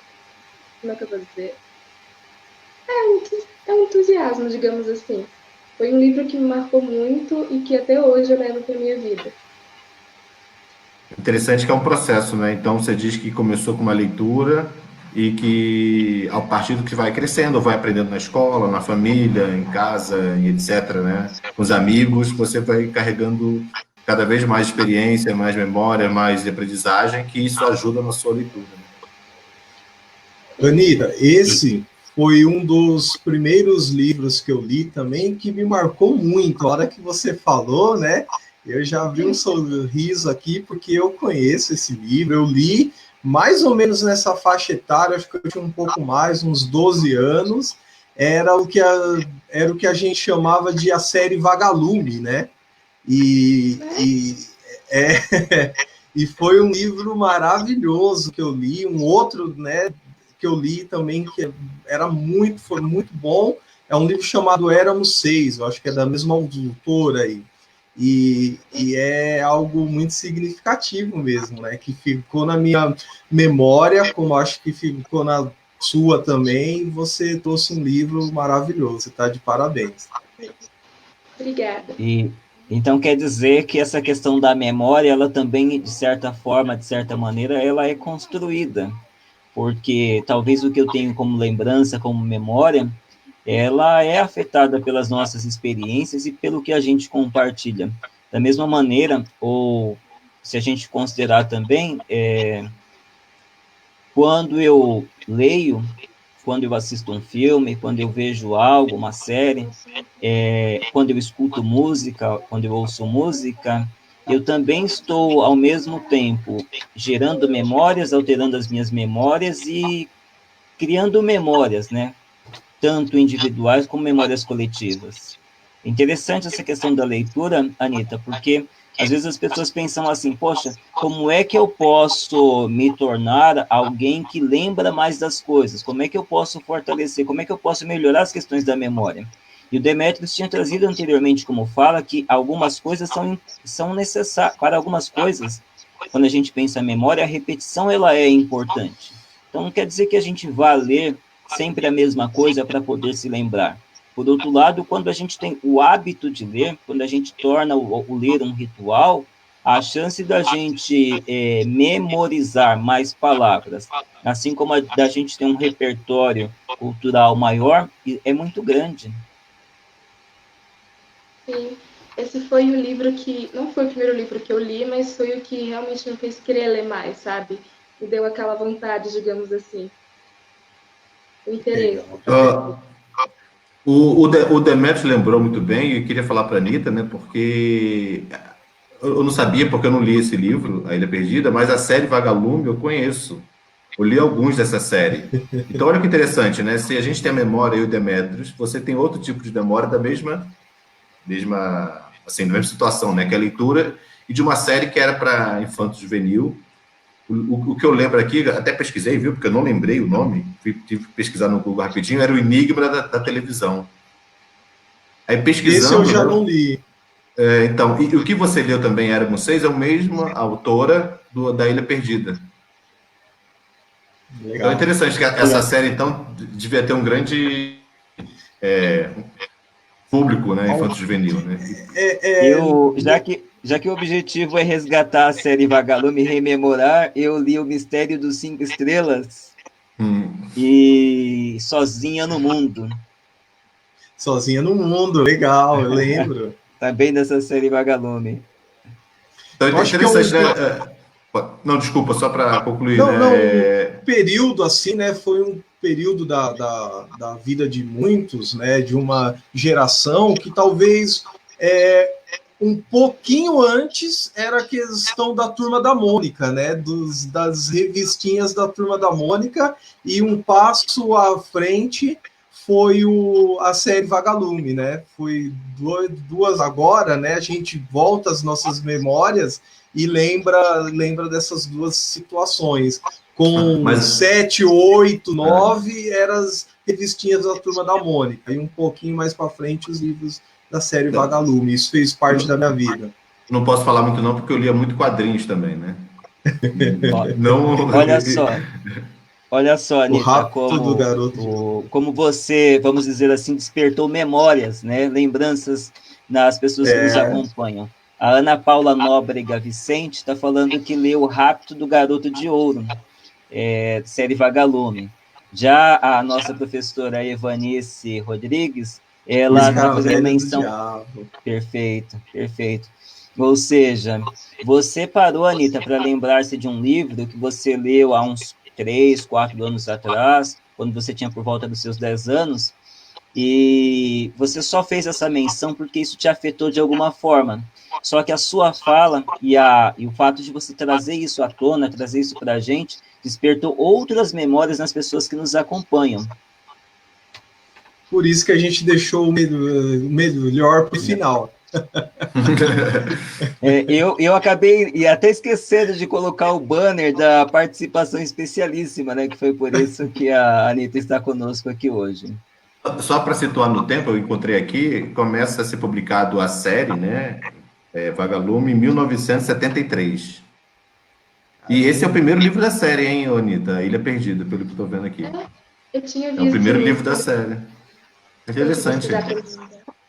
como é que eu vou dizer? É um entusiasmo, digamos assim. Foi um livro que me marcou muito e que até hoje eu levo para minha vida. Interessante que é um processo, né? Então você diz que começou com uma leitura e que ao partir do que vai crescendo, vai aprendendo na escola, na família, em casa e etc, né? Com os amigos, você vai carregando cada vez mais experiência, mais memória, mais aprendizagem, que isso ajuda na sua leitura. Anitta, esse foi um dos primeiros livros que eu li também que me marcou muito. A hora que você falou, né? Eu já vi um sorriso aqui, porque eu conheço esse livro, eu li mais ou menos nessa faixa etária, acho que eu tinha um pouco mais, uns 12 anos, era o que a gente chamava de a série Vagalume, né? E, e, e foi um livro maravilhoso que eu li, um outro, né, que eu li também, que foi muito bom. É um livro chamado Éramos Seis, eu acho que é da mesma autora aí. E é algo muito significativo mesmo, né? Que ficou na minha memória, como acho que ficou na sua também. Você trouxe um livro maravilhoso, tá de parabéns. Obrigada. E então quer dizer que essa questão da memória, ela também, de certa forma, de certa maneira, ela é construída, porque talvez o que eu tenho como lembrança, como memória, ela é afetada pelas nossas experiências e pelo que a gente compartilha. Da mesma maneira, ou se a gente considerar também, quando eu leio, quando eu assisto um filme, quando eu vejo algo, uma série, quando eu escuto música, quando eu ouço música, eu também estou, ao mesmo tempo, gerando memórias, alterando as minhas memórias e criando memórias, né? Tanto individuais como memórias coletivas. Interessante essa questão da leitura, Anitta, porque às vezes as pessoas pensam assim, poxa, como é que eu posso me tornar alguém que lembra mais das coisas? Como é que eu posso fortalecer? Como é que eu posso melhorar as questões da memória? E o Demetrius tinha trazido anteriormente como fala que algumas coisas são necessárias, para algumas coisas, quando a gente pensa em memória, a repetição ela é importante. Então não quer dizer que a gente vá ler sempre a mesma coisa para poder se lembrar. Por outro lado, quando a gente tem o hábito de ler, quando a gente torna o ler um ritual, a chance da gente memorizar mais palavras, assim como da gente ter um repertório cultural maior, é muito grande. Sim, esse foi o livro que. Não foi o primeiro livro que eu li, mas foi o que realmente me fez querer ler mais, sabe? Me deu aquela vontade, digamos assim. O interesse Legal. para saber. O Demetrio lembrou muito bem, e eu queria falar para a Anitta, né, porque eu não sabia, porque eu não li esse livro, A Ilha Perdida, mas a série Vagalume eu conheço. Eu li alguns dessa série. Então, olha que interessante, né? Se a gente tem a memória e o Demetrius, você tem outro tipo de memória da assim, da mesma situação, né? Que é a leitura e de uma série que era para infanto juvenil. O que eu lembro aqui, até pesquisei, viu? Porque eu não lembrei o nome, tive que pesquisar no Google rapidinho, era o Enigma da televisão. Aí Esse eu pesquisando, já né? não li. Então, e o que você leu também, Éramos Seis, é a mesma autora da Ilha Perdida. Então Legal. é interessante que essa série, então, devia ter um grande público, né, infanto-juvenil, né? Já que o objetivo é resgatar a série Vagalume e rememorar, eu li O Mistério dos Cinco Estrelas e Sozinha no Mundo. Sozinha no Mundo, legal, eu lembro. Também dessa série Vagalume. Então Eu é acho que é um... interessante, né? Não, desculpa, só para concluir, Não, né? não, um período assim, né? Foi um período da vida de muitos, né? De uma geração que talvez um pouquinho antes era a questão da Turma da Mônica, né? Das revistinhas da Turma da Mônica, e um passo à frente foi a série Vagalume, né? Foi duas agora, né? A gente volta às nossas memórias e lembra dessas duas situações. Com 7, 8, 9 eram as revistinhas da Turma da Mônica, e um pouquinho mais para frente os livros da série Vagalume. Isso fez parte da minha vida. Não posso falar muito não, porque eu lia muito quadrinhos também, né? Não... Olha só, Anitta, o Rapto do Garoto como você, vamos dizer assim, despertou memórias, né? Lembranças nas pessoas que nos acompanham. A Ana Paula Nóbrega Vicente está falando que leu O Rapto do Garoto de Ouro, série Vagalume. Já a nossa professora Evanice Rodrigues, ela está fazendo menção... Perfeito. Ou seja, você parou, Anitta, para lembrar-se de um livro que você leu há uns 3, 4 anos atrás, quando você tinha por volta dos seus 10 anos, e você só fez essa menção porque isso te afetou de alguma forma. Só que a sua fala e o fato de você trazer isso à tona, trazer isso para a gente, despertou outras memórias nas pessoas que nos acompanham. Por isso que a gente deixou o melhor para o final. Eu acabei até esquecendo de colocar o banner da participação especialíssima, né? Que foi por isso que a Anitta está conosco aqui hoje. Só para situar no tempo, eu encontrei aqui, começa a ser publicado a série, né? Vagalume, em 1973. E esse é o primeiro livro da série, hein, Anitta? Ilha Perdida, pelo que estou vendo aqui. Eu tinha visto. É o primeiro livro da série. Interessante.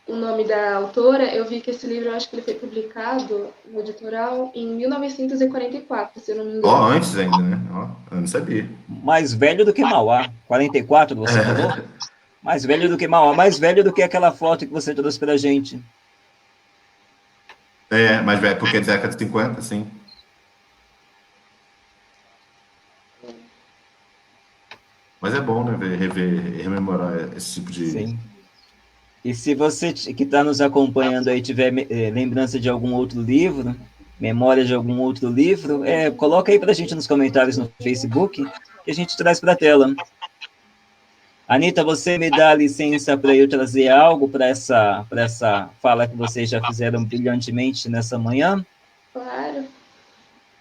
O nome da autora, eu vi que esse livro, eu acho que ele foi publicado no Editoral em 1944, se eu não me engano. Antes ainda, né? Eu não sabia. Mais velho do que Mauá. 44, você falou? Mais velho do que Mauá. Mais velho do que aquela foto que você trouxe pra gente. Mais velho, porque é da década de 50, sim. Mas é bom, né? Rememorar esse tipo de... Sim. E se você que está nos acompanhando aí tiver lembrança de algum outro livro, memória de algum outro livro, coloca aí para a gente nos comentários no Facebook, que a gente traz para a tela. Anitta, você me dá licença para eu trazer algo para essa fala que vocês já fizeram brilhantemente nessa manhã? Claro.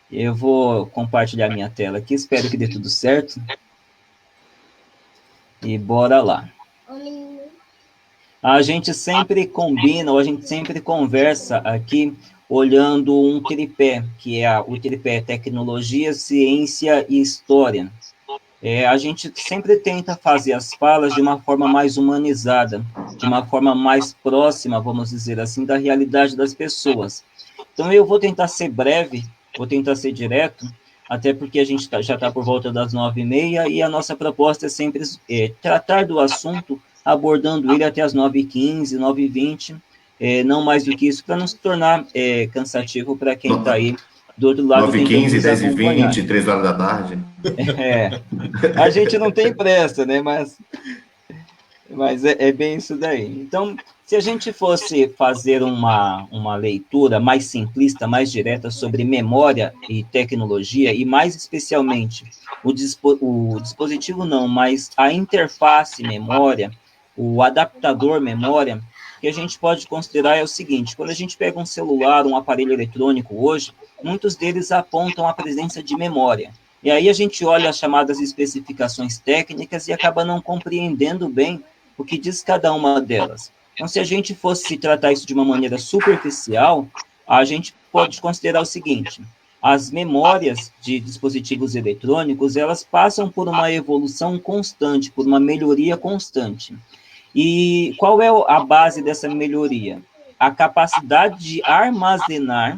Eu vou compartilhar minha tela aqui, espero que dê tudo certo. E bora lá. A gente sempre combina, ou a gente sempre conversa aqui, olhando um tripé, que é o tripé Tecnologia, Ciência e História. A gente sempre tenta fazer as falas de uma forma mais humanizada, de uma forma mais próxima, vamos dizer assim, da realidade das pessoas. Então, eu vou tentar ser breve, vou tentar ser direto, até porque a gente já está por volta das 9h30, e a nossa proposta é sempre tratar do assunto, abordando ele até as 9h15, 9h20, não mais do que isso, para não se tornar cansativo para quem está aí do outro lado. 9h15, 10h20, 3 horas da tarde. A gente não tem pressa, né? Mas é bem isso daí. Então, se a gente fosse fazer uma leitura mais simplista, mais direta sobre memória e tecnologia, e mais especialmente o dispositivo não, mas a interface memória, o adaptador memória, que a gente pode considerar é o seguinte: quando a gente pega um celular, um aparelho eletrônico hoje, muitos deles apontam a presença de memória. E aí a gente olha as chamadas especificações técnicas e acaba não compreendendo bem o que diz cada uma delas. Então, se a gente fosse tratar isso de uma maneira superficial, a gente pode considerar o seguinte: as memórias de dispositivos eletrônicos, elas passam por uma evolução constante, por uma melhoria constante. E qual é a base dessa melhoria? A capacidade de armazenar,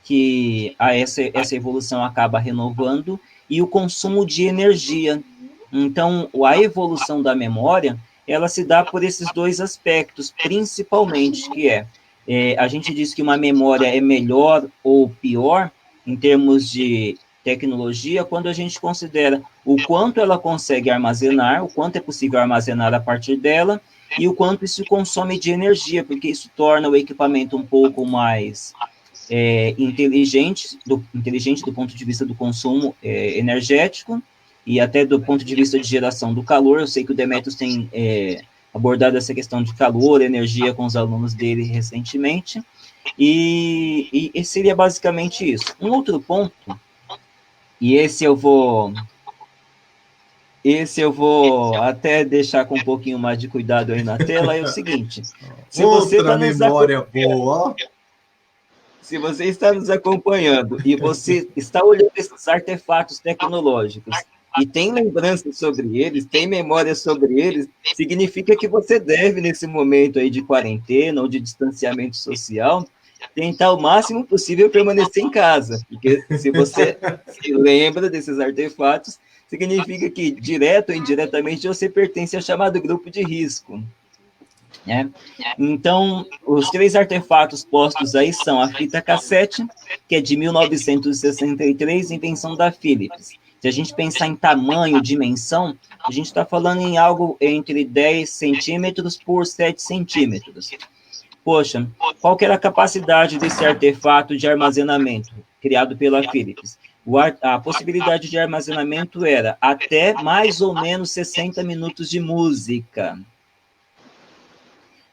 que essa evolução acaba renovando, e o consumo de energia. Então, a evolução da memória, ela se dá por esses dois aspectos, principalmente, que a gente diz que uma memória é melhor ou pior, em termos de tecnologia, quando a gente considera o quanto ela consegue armazenar, o quanto é possível armazenar a partir dela, e o quanto isso consome de energia, porque isso torna o equipamento um pouco mais inteligente do ponto de vista do consumo energético, e até do ponto de vista de geração do calor. Eu sei que o Demetrios tem abordado essa questão de calor, energia com os alunos dele recentemente, e seria basicamente isso. Um outro ponto, e esse eu vou até deixar com um pouquinho mais de cuidado aí na tela, é o seguinte. Se você Outra memória boa. Se você está nos acompanhando e você está olhando esses artefatos tecnológicos e tem lembranças sobre eles, tem memória sobre eles, significa que você deve, nesse momento aí de quarentena ou de distanciamento social, tentar o máximo possível permanecer em casa, porque se você se lembra desses artefatos, significa que, direto ou indiretamente, você pertence ao chamado grupo de risco. Né? Então, os 3 artefatos postos aí são a fita cassete, que é de 1963, invenção da Philips. Se a gente pensar em tamanho, dimensão, a gente está falando em algo entre 10 centímetros por 7 centímetros. Poxa, qual que era a capacidade desse artefato de armazenamento criado pela Philips? A possibilidade de armazenamento era até mais ou menos 60 minutos de música.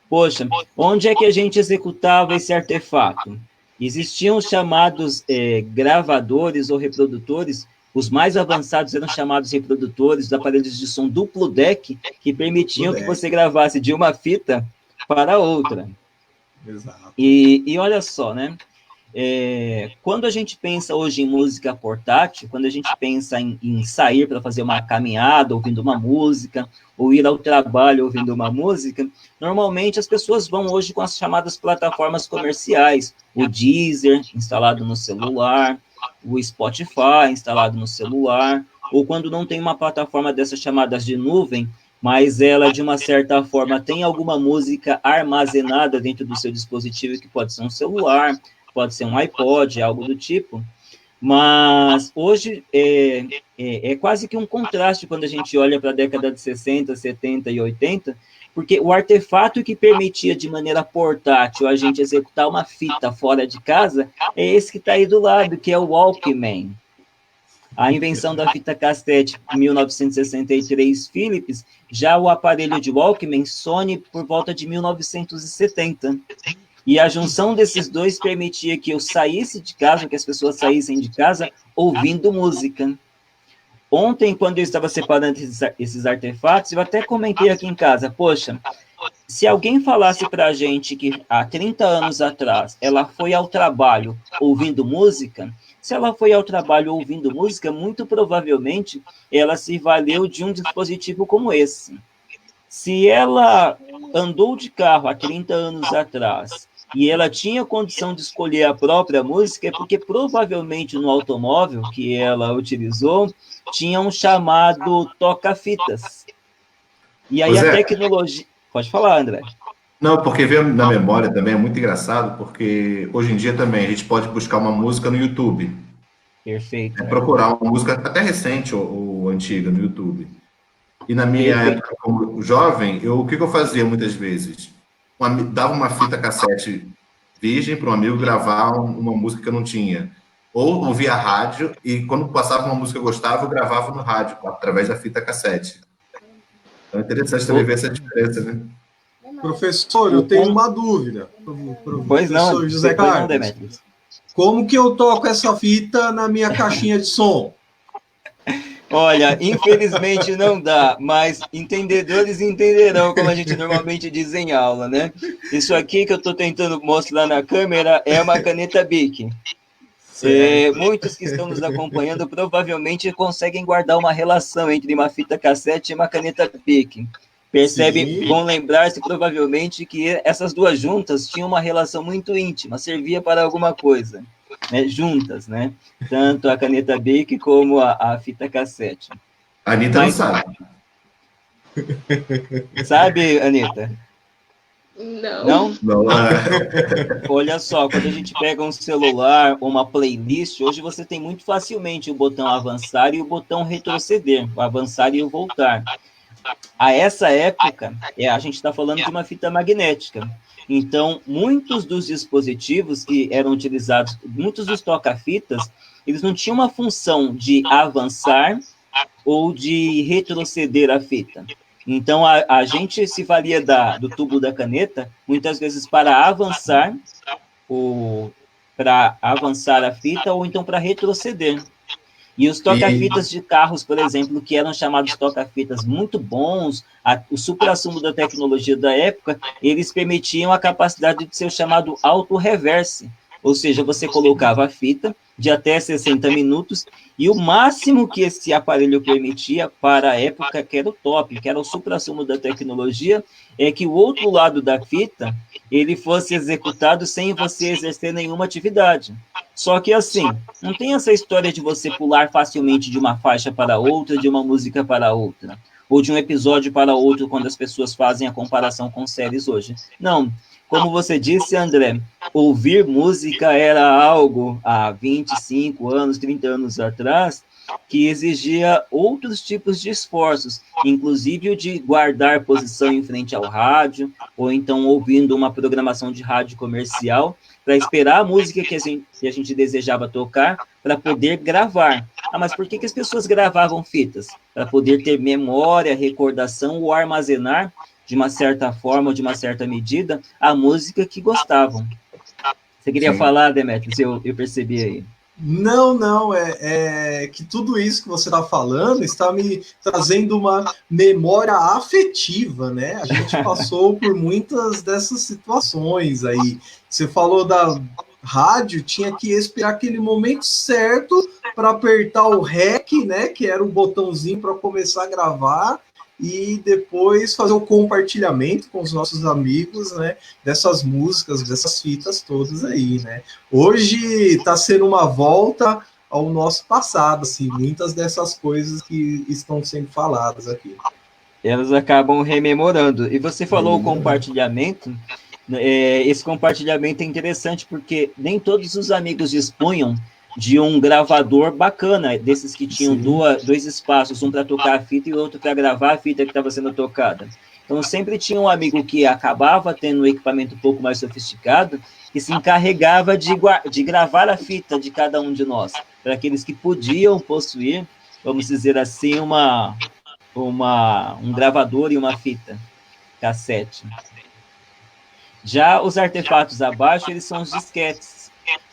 Poxa, onde é que a gente executava esse artefato? Existiam os chamados gravadores ou reprodutores. Os mais avançados eram chamados reprodutores, aparelhos de som duplo deck, que permitiam que você gravasse de uma fita para outra. Exato. E olha só, né? Quando a gente pensa hoje em música portátil, quando a gente pensa em sair para fazer uma caminhada ouvindo uma música, ou ir ao trabalho ouvindo uma música, normalmente as pessoas vão hoje com as chamadas plataformas comerciais, o Deezer, instalado no celular, o Spotify, instalado no celular, ou quando não tem uma plataforma dessas chamadas de nuvem, mas ela, de uma certa forma, tem alguma música armazenada dentro do seu dispositivo, que pode ser um celular, pode ser um iPod, algo do tipo, mas hoje é quase que um contraste quando a gente olha para a década de 60, 70 e 80, porque o artefato que permitia de maneira portátil a gente executar uma fita fora de casa é esse que está aí do lado, que é o Walkman. A invenção da fita cassete em 1963, Philips, já o aparelho de Walkman, Sony, por volta de 1970. E a junção desses dois permitia que eu saísse de casa, que as pessoas saíssem de casa ouvindo música. Ontem, quando eu estava separando esses artefatos, eu até comentei aqui em casa, poxa, se alguém falasse para a gente que há 30 anos atrás ela foi ao trabalho ouvindo música, se ela foi ao trabalho ouvindo música, muito provavelmente ela se valeu de um dispositivo como esse. Se ela andou de carro há 30 anos atrás e ela tinha condição de escolher a própria música, é porque provavelmente no automóvel que ela utilizou, tinha um chamado toca-fitas. E aí a tecnologia... Pode falar, André. Não, porque ver na memória também é muito engraçado, porque hoje em dia também a gente pode buscar uma música no YouTube. Perfeito. Procurar uma música até recente ou antiga no YouTube. E na minha época, como jovem, o que eu fazia muitas vezes? Dava uma fita cassete virgem para um amigo gravar uma música que eu não tinha. Ou ouvia a rádio e quando passava uma música que eu gostava, eu gravava no rádio, através da fita cassete. Então é interessante também ver essa diferença, né? Professor, eu tenho uma dúvida. Pois não, José Carlos. Como que eu toco essa fita na minha caixinha de som? Olha, infelizmente não dá, mas entendedores entenderão, como a gente normalmente diz em aula, né? Isso aqui que eu estou tentando mostrar na câmera é uma caneta Bic. Muitos que estão nos acompanhando provavelmente conseguem guardar uma relação entre uma fita cassete e uma caneta Bic. Percebem, vão lembrar-se provavelmente que essas duas juntas tinham uma relação muito íntima, servia para alguma coisa, né? Juntas, né? Tanto a caneta Bic como a fita cassete. A Anitta não sabe. Sabe, Anitta? Não? Não. Olha só, quando a gente pega um celular ou uma playlist, hoje você tem muito facilmente o botão avançar e o botão retroceder, o avançar e o voltar. A essa época, a gente está falando de uma fita magnética. Então, muitos dos dispositivos que eram utilizados, muitos dos toca-fitas, eles não tinham uma função de avançar ou de retroceder a fita. Então, a gente se valia do tubo da caneta, muitas vezes para avançar a fita, ou então para retroceder. E os toca-fitas de carros, por exemplo, que eram chamados toca-fitas muito bons, o supra-sumo da tecnologia da época, eles permitiam a capacidade de ser o chamado auto-reverse. Ou seja, você colocava a fita de até 60 minutos, e o máximo que esse aparelho permitia para a época, que era o top, que era o supra-sumo da tecnologia, é que o outro lado da fita, ele fosse executado sem você exercer nenhuma atividade. Só que assim, não tem essa história de você pular facilmente de uma faixa para outra, de uma música para outra, ou de um episódio para outro, quando as pessoas fazem a comparação com séries hoje. Não. Como você disse, André, ouvir música era algo há 25 anos, 30 anos atrás, que exigia outros tipos de esforços, inclusive o de guardar posição em frente ao rádio, ou então ouvindo uma programação de rádio comercial, para esperar a música que a gente desejava tocar, para poder gravar. Mas por que as pessoas gravavam fitas? Para poder ter memória, recordação ou armazenar, de uma certa forma ou de uma certa medida, a música que gostavam. Você queria falar, Demetrios? Eu percebi aí. Não, é que tudo isso que você está falando está me trazendo uma memória afetiva, né? A gente passou por muitas dessas situações aí. Você falou da rádio, tinha que esperar aquele momento certo para apertar o REC, né? Que era o botãozinho para começar a gravar, e depois fazer o compartilhamento com os nossos amigos, né, dessas músicas, dessas fitas todas aí, né. Hoje está sendo uma volta ao nosso passado, assim, muitas dessas coisas que estão sendo faladas aqui. Elas acabam rememorando. E você falou o compartilhamento, esse compartilhamento é interessante porque nem todos os amigos dispunham de um gravador bacana, desses que tinham dois espaços, um para tocar a fita e outro para gravar a fita que estava sendo tocada. Então, sempre tinha um amigo que acabava tendo um equipamento um pouco mais sofisticado, que se encarregava de gravar a fita de cada um de nós, para aqueles que podiam possuir, vamos dizer assim, um gravador e uma fita cassete. Já os artefatos abaixo, eles são os disquetes.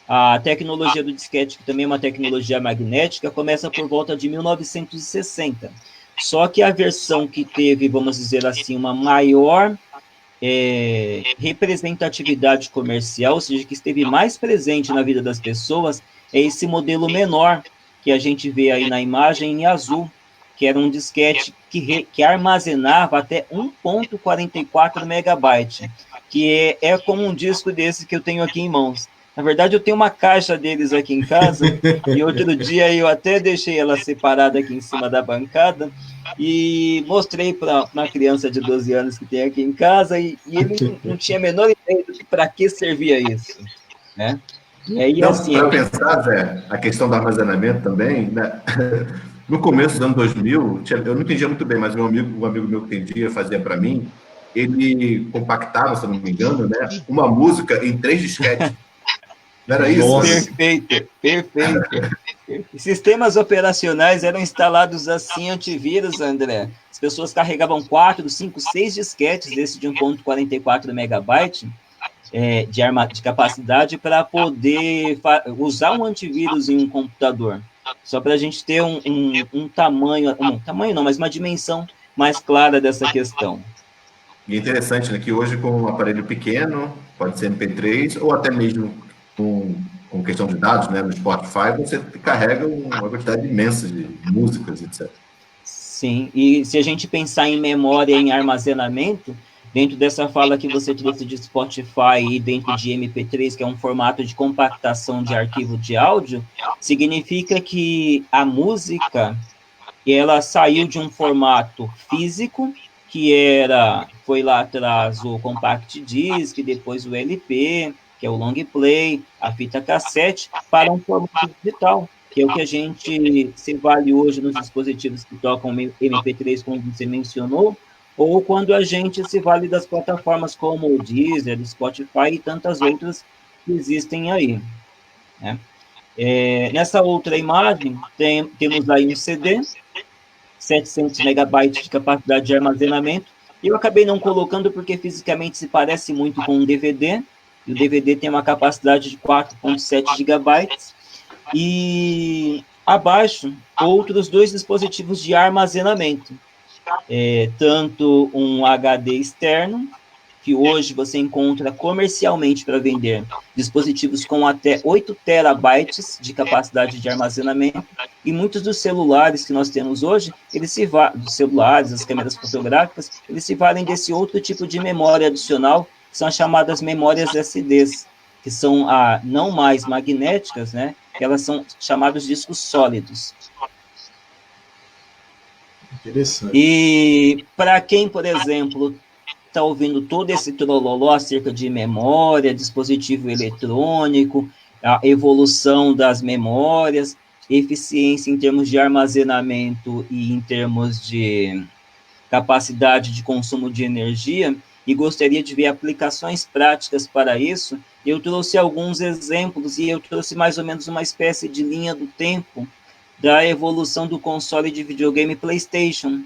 A tecnologia do disquete, que também é uma tecnologia magnética, começa por volta de 1960. Só que a versão que teve, vamos dizer assim, uma maior representatividade comercial, ou seja, que esteve mais presente na vida das pessoas, é esse modelo menor, que a gente vê aí na imagem em azul, que era um disquete que armazenava até 1.44 megabytes, que é como um disco desse que eu tenho aqui em mãos. Na verdade, eu tenho uma caixa deles aqui em casa, e outro dia eu até deixei ela separada aqui em cima da bancada, e mostrei para uma criança de 12 anos que tem aqui em casa, e ele não tinha a menor ideia de para que servia isso, né? E aí, assim, para pensar, Zé, a questão do armazenamento também, né? No começo do ano 2000, eu não entendia muito bem, mas um amigo meu que entendia, fazia para mim, ele compactava, se eu não me engano, né, uma música em 3 disquetes. Não era isso? Perfeito. Sistemas operacionais eram instalados assim, antivírus, André. As pessoas carregavam 4, 5, 6 disquetes desse de 1.44 megabyte de capacidade para poder usar um antivírus em um computador. Só para a gente ter um tamanho não, mas uma dimensão mais clara dessa questão. E é interessante, né, que hoje com um aparelho pequeno, pode ser MP3, ou até mesmo com com questão de dados, né, no Spotify, você carrega uma quantidade imensa de músicas, etc. Sim, e se a gente pensar em memória e em armazenamento, dentro dessa fala que você trouxe de Spotify e dentro de MP3, que é um formato de compactação de arquivo de áudio, significa que a música, ela saiu de um formato físico, foi lá atrás o compact disc, depois o LP, que é o long play, a fita cassete, para um formato digital, que é o que a gente se vale hoje nos dispositivos que tocam MP3, como você mencionou, ou quando a gente se vale das plataformas como o Deezer, o Spotify e tantas outras que existem aí, né? Nessa outra imagem, temos aí um CD, 700 megabytes de capacidade de armazenamento. Eu acabei não colocando porque fisicamente se parece muito com um DVD, e o DVD tem uma capacidade de 4,7 gigabytes. E abaixo, outros 2 dispositivos de armazenamento, tanto um HD externo, que hoje você encontra comercialmente para vender dispositivos com até 8 terabytes de capacidade de armazenamento, e muitos dos celulares que nós temos hoje, dos celulares, as câmeras fotográficas, eles se valem desse outro tipo de memória adicional, que são as chamadas memórias SDs, que são não mais magnéticas, né? Que elas são chamados discos sólidos. Interessante. E para quem, por exemplo, está ouvindo todo esse trololó acerca de memória, dispositivo eletrônico, a evolução das memórias, eficiência em termos de armazenamento e em termos de capacidade de consumo de energia, e gostaria de ver aplicações práticas para isso, eu trouxe alguns exemplos e eu trouxe mais ou menos uma espécie de linha do tempo da evolução do console de videogame PlayStation.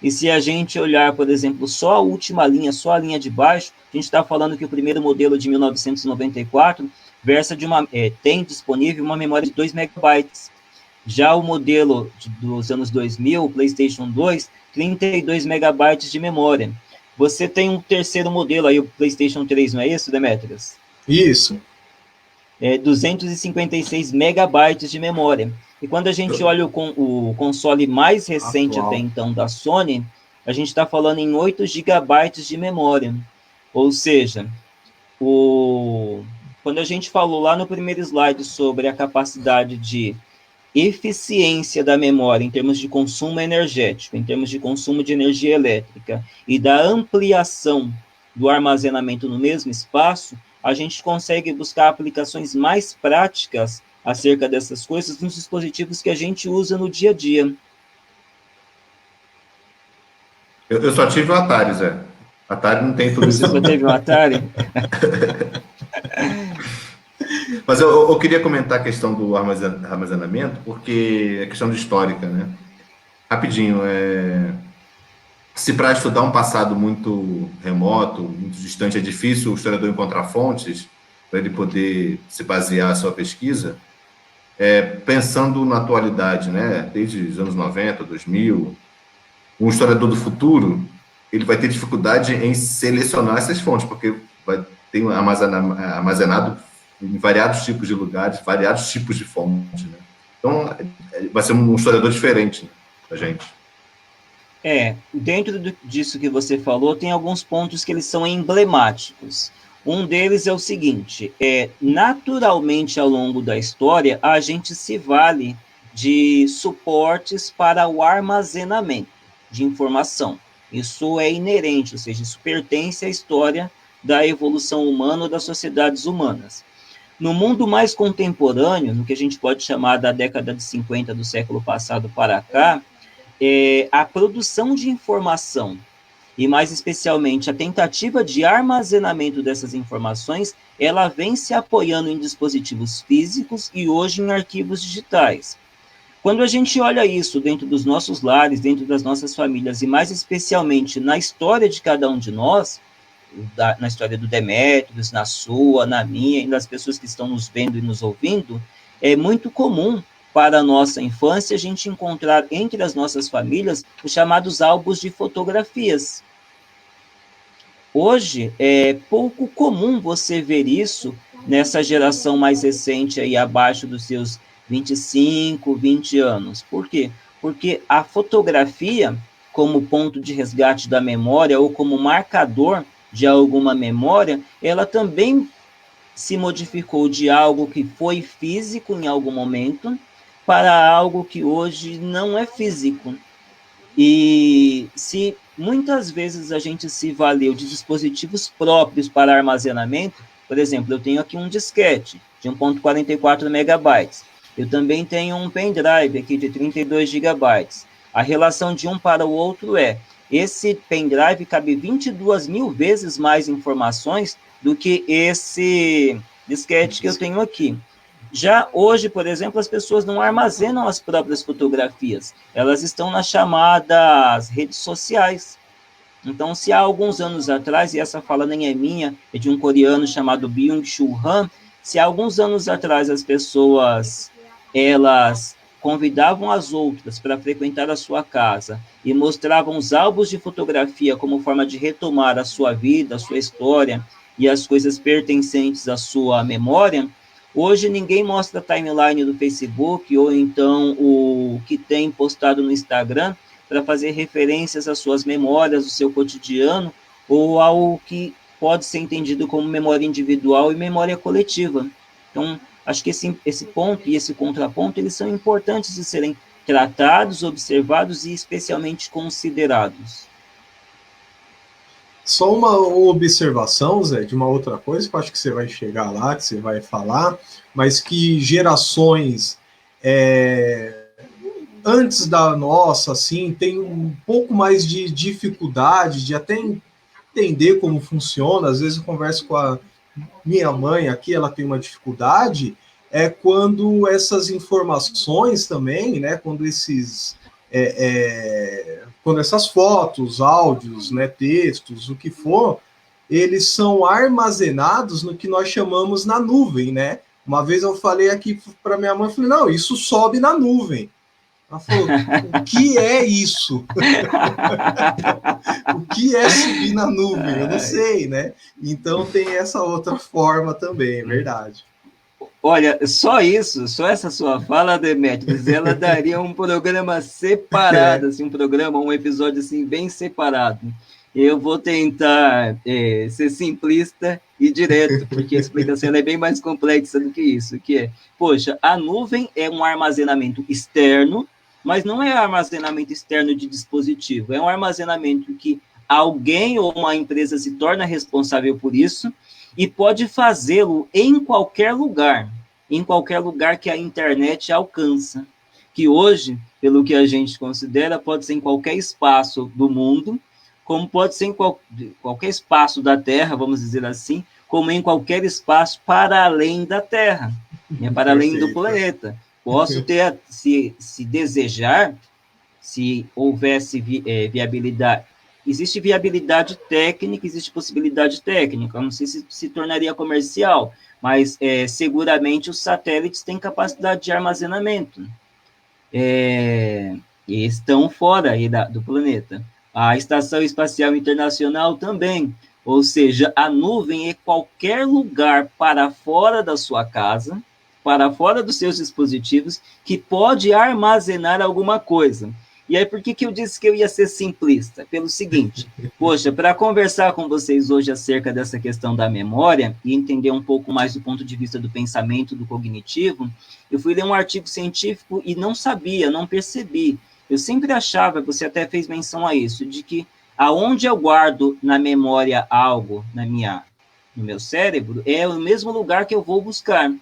E se a gente olhar, por exemplo, só a última linha, só a linha de baixo, a gente está falando que o primeiro modelo de 1994 tem disponível uma memória de 2 megabytes. Já o modelo dos anos 2000, o PlayStation 2, 32 megabytes de memória. Você tem um terceiro modelo aí, o PlayStation 3, não é isso, Demetrius? Isso. 256 megabytes de memória. E quando a gente olha o console mais recente até então da Sony, a gente está falando em 8 gigabytes de memória. Ou seja, quando a gente falou lá no primeiro slide sobre a capacidade de eficiência da memória em termos de consumo energético, em termos de consumo de energia elétrica e da ampliação do armazenamento no mesmo espaço, a gente consegue buscar aplicações mais práticas acerca dessas coisas nos dispositivos que a gente usa no dia a dia. Eu só tive o Atari, Zé. Atari não tem tudo isso. Você só teve um Atari? Mas eu queria comentar a questão do armazenamento, porque é questão de histórica, né? Rapidinho, se para estudar um passado muito remoto, muito distante, é difícil o historiador encontrar fontes para ele poder se basear a sua pesquisa, pensando na atualidade, né? Desde os anos 90, 2000, um historiador do futuro, ele vai ter dificuldade em selecionar essas fontes, porque vai ter armazenado em variados tipos de lugares, variados tipos de fontes, né? Então, vai ser um historiador diferente, né, da gente. Dentro disso que você falou, tem alguns pontos que eles são emblemáticos. Um deles é o seguinte, naturalmente, ao longo da história, a gente se vale de suportes para o armazenamento de informação. Isso é inerente, ou seja, isso pertence à história da evolução humana ou das sociedades humanas. No mundo mais contemporâneo, no que a gente pode chamar da década de 50 do século passado para cá, a produção de informação, e mais especialmente a tentativa de armazenamento dessas informações, ela vem se apoiando em dispositivos físicos e hoje em arquivos digitais. Quando a gente olha isso dentro dos nossos lares, dentro das nossas famílias, e mais especialmente na história de cada um de nós, na história do Demetrius, na sua, na minha, e das pessoas que estão nos vendo e nos ouvindo, é muito comum para a nossa infância a gente encontrar entre as nossas famílias os chamados álbuns de fotografias. Hoje é pouco comum você ver isso nessa geração mais recente, aí abaixo dos seus 25, 20 anos. Por quê? Porque a fotografia, como ponto de resgate da memória ou como marcador de alguma memória, ela também se modificou de algo que foi físico em algum momento para algo que hoje não é físico. E se muitas vezes a gente se valeu de dispositivos próprios para armazenamento, por exemplo, eu tenho aqui um disquete de 1.44 megabytes. Eu também tenho um pendrive aqui de 32 gigabytes. A relação de um para o outro esse pendrive cabe 22 mil vezes mais informações do que esse disquete que eu tenho aqui. Já hoje, por exemplo, as pessoas não armazenam as próprias fotografias, elas estão nas chamadas redes sociais. Então, se há alguns anos atrás, e essa fala nem é minha, é de um coreano chamado Byung-Chul Han, se há alguns anos atrás as pessoas, elas convidavam as outras para frequentar a sua casa e mostravam os álbuns de fotografia como forma de retomar a sua vida, a sua história e as coisas pertencentes à sua memória, hoje ninguém mostra a timeline do Facebook ou então o que tem postado no Instagram para fazer referências às suas memórias, do seu cotidiano, ou ao que pode ser entendido como memória individual e memória coletiva. Então, acho que esse ponto e esse contraponto, eles são importantes de serem tratados, observados e especialmente considerados. Só uma observação, Zé, de uma outra coisa que eu acho que você vai chegar lá, que você vai falar, mas que gerações antes da nossa, assim, tem um pouco mais de dificuldade de até entender como funciona. Às vezes eu converso com a minha mãe aqui, ela tem uma dificuldade, quando essas informações também, né, quando essas fotos, áudios, né, textos, o que for, eles são armazenados no que nós chamamos na nuvem, né? Uma vez eu falei aqui para minha mãe, falei, não, isso sobe na nuvem. Ela falou, o que é isso? O que é subir na nuvem? Eu não sei, né? Então tem essa outra forma também, é verdade. Olha, só isso, só essa sua fala, Demetrios, ela daria um programa separado, assim, um episódio assim, bem separado. Eu vou tentar ser simplista e direto, porque a explicação é bem mais complexa do que isso, que poxa, a nuvem é um armazenamento externo, mas não é armazenamento externo de dispositivo, é um armazenamento que alguém ou uma empresa se torna responsável por isso e pode fazê-lo em qualquer lugar que a internet alcança, que hoje, pelo que a gente considera, pode ser em qualquer espaço do mundo, como pode ser em qualquer espaço da Terra, vamos dizer assim, como em qualquer espaço para além da Terra, para além do planeta. Posso ter, se desejar, se houvesse viabilidade, existe viabilidade técnica, existe possibilidade técnica, eu não sei se tornaria comercial, mas seguramente os satélites têm capacidade de armazenamento, e estão fora aí do planeta. A Estação Espacial Internacional também, ou seja, a nuvem é qualquer lugar para fora da sua casa, para fora dos seus dispositivos, que pode armazenar alguma coisa. E aí, por que eu disse que eu ia ser simplista? Pelo seguinte, poxa, para conversar com vocês hoje acerca dessa questão da memória e entender um pouco mais do ponto de vista do pensamento, do cognitivo, eu fui ler um artigo científico e não sabia, não percebi. Eu sempre achava, você até fez menção a isso, de que aonde eu guardo na memória algo, no meu cérebro, é o mesmo lugar que eu vou buscar.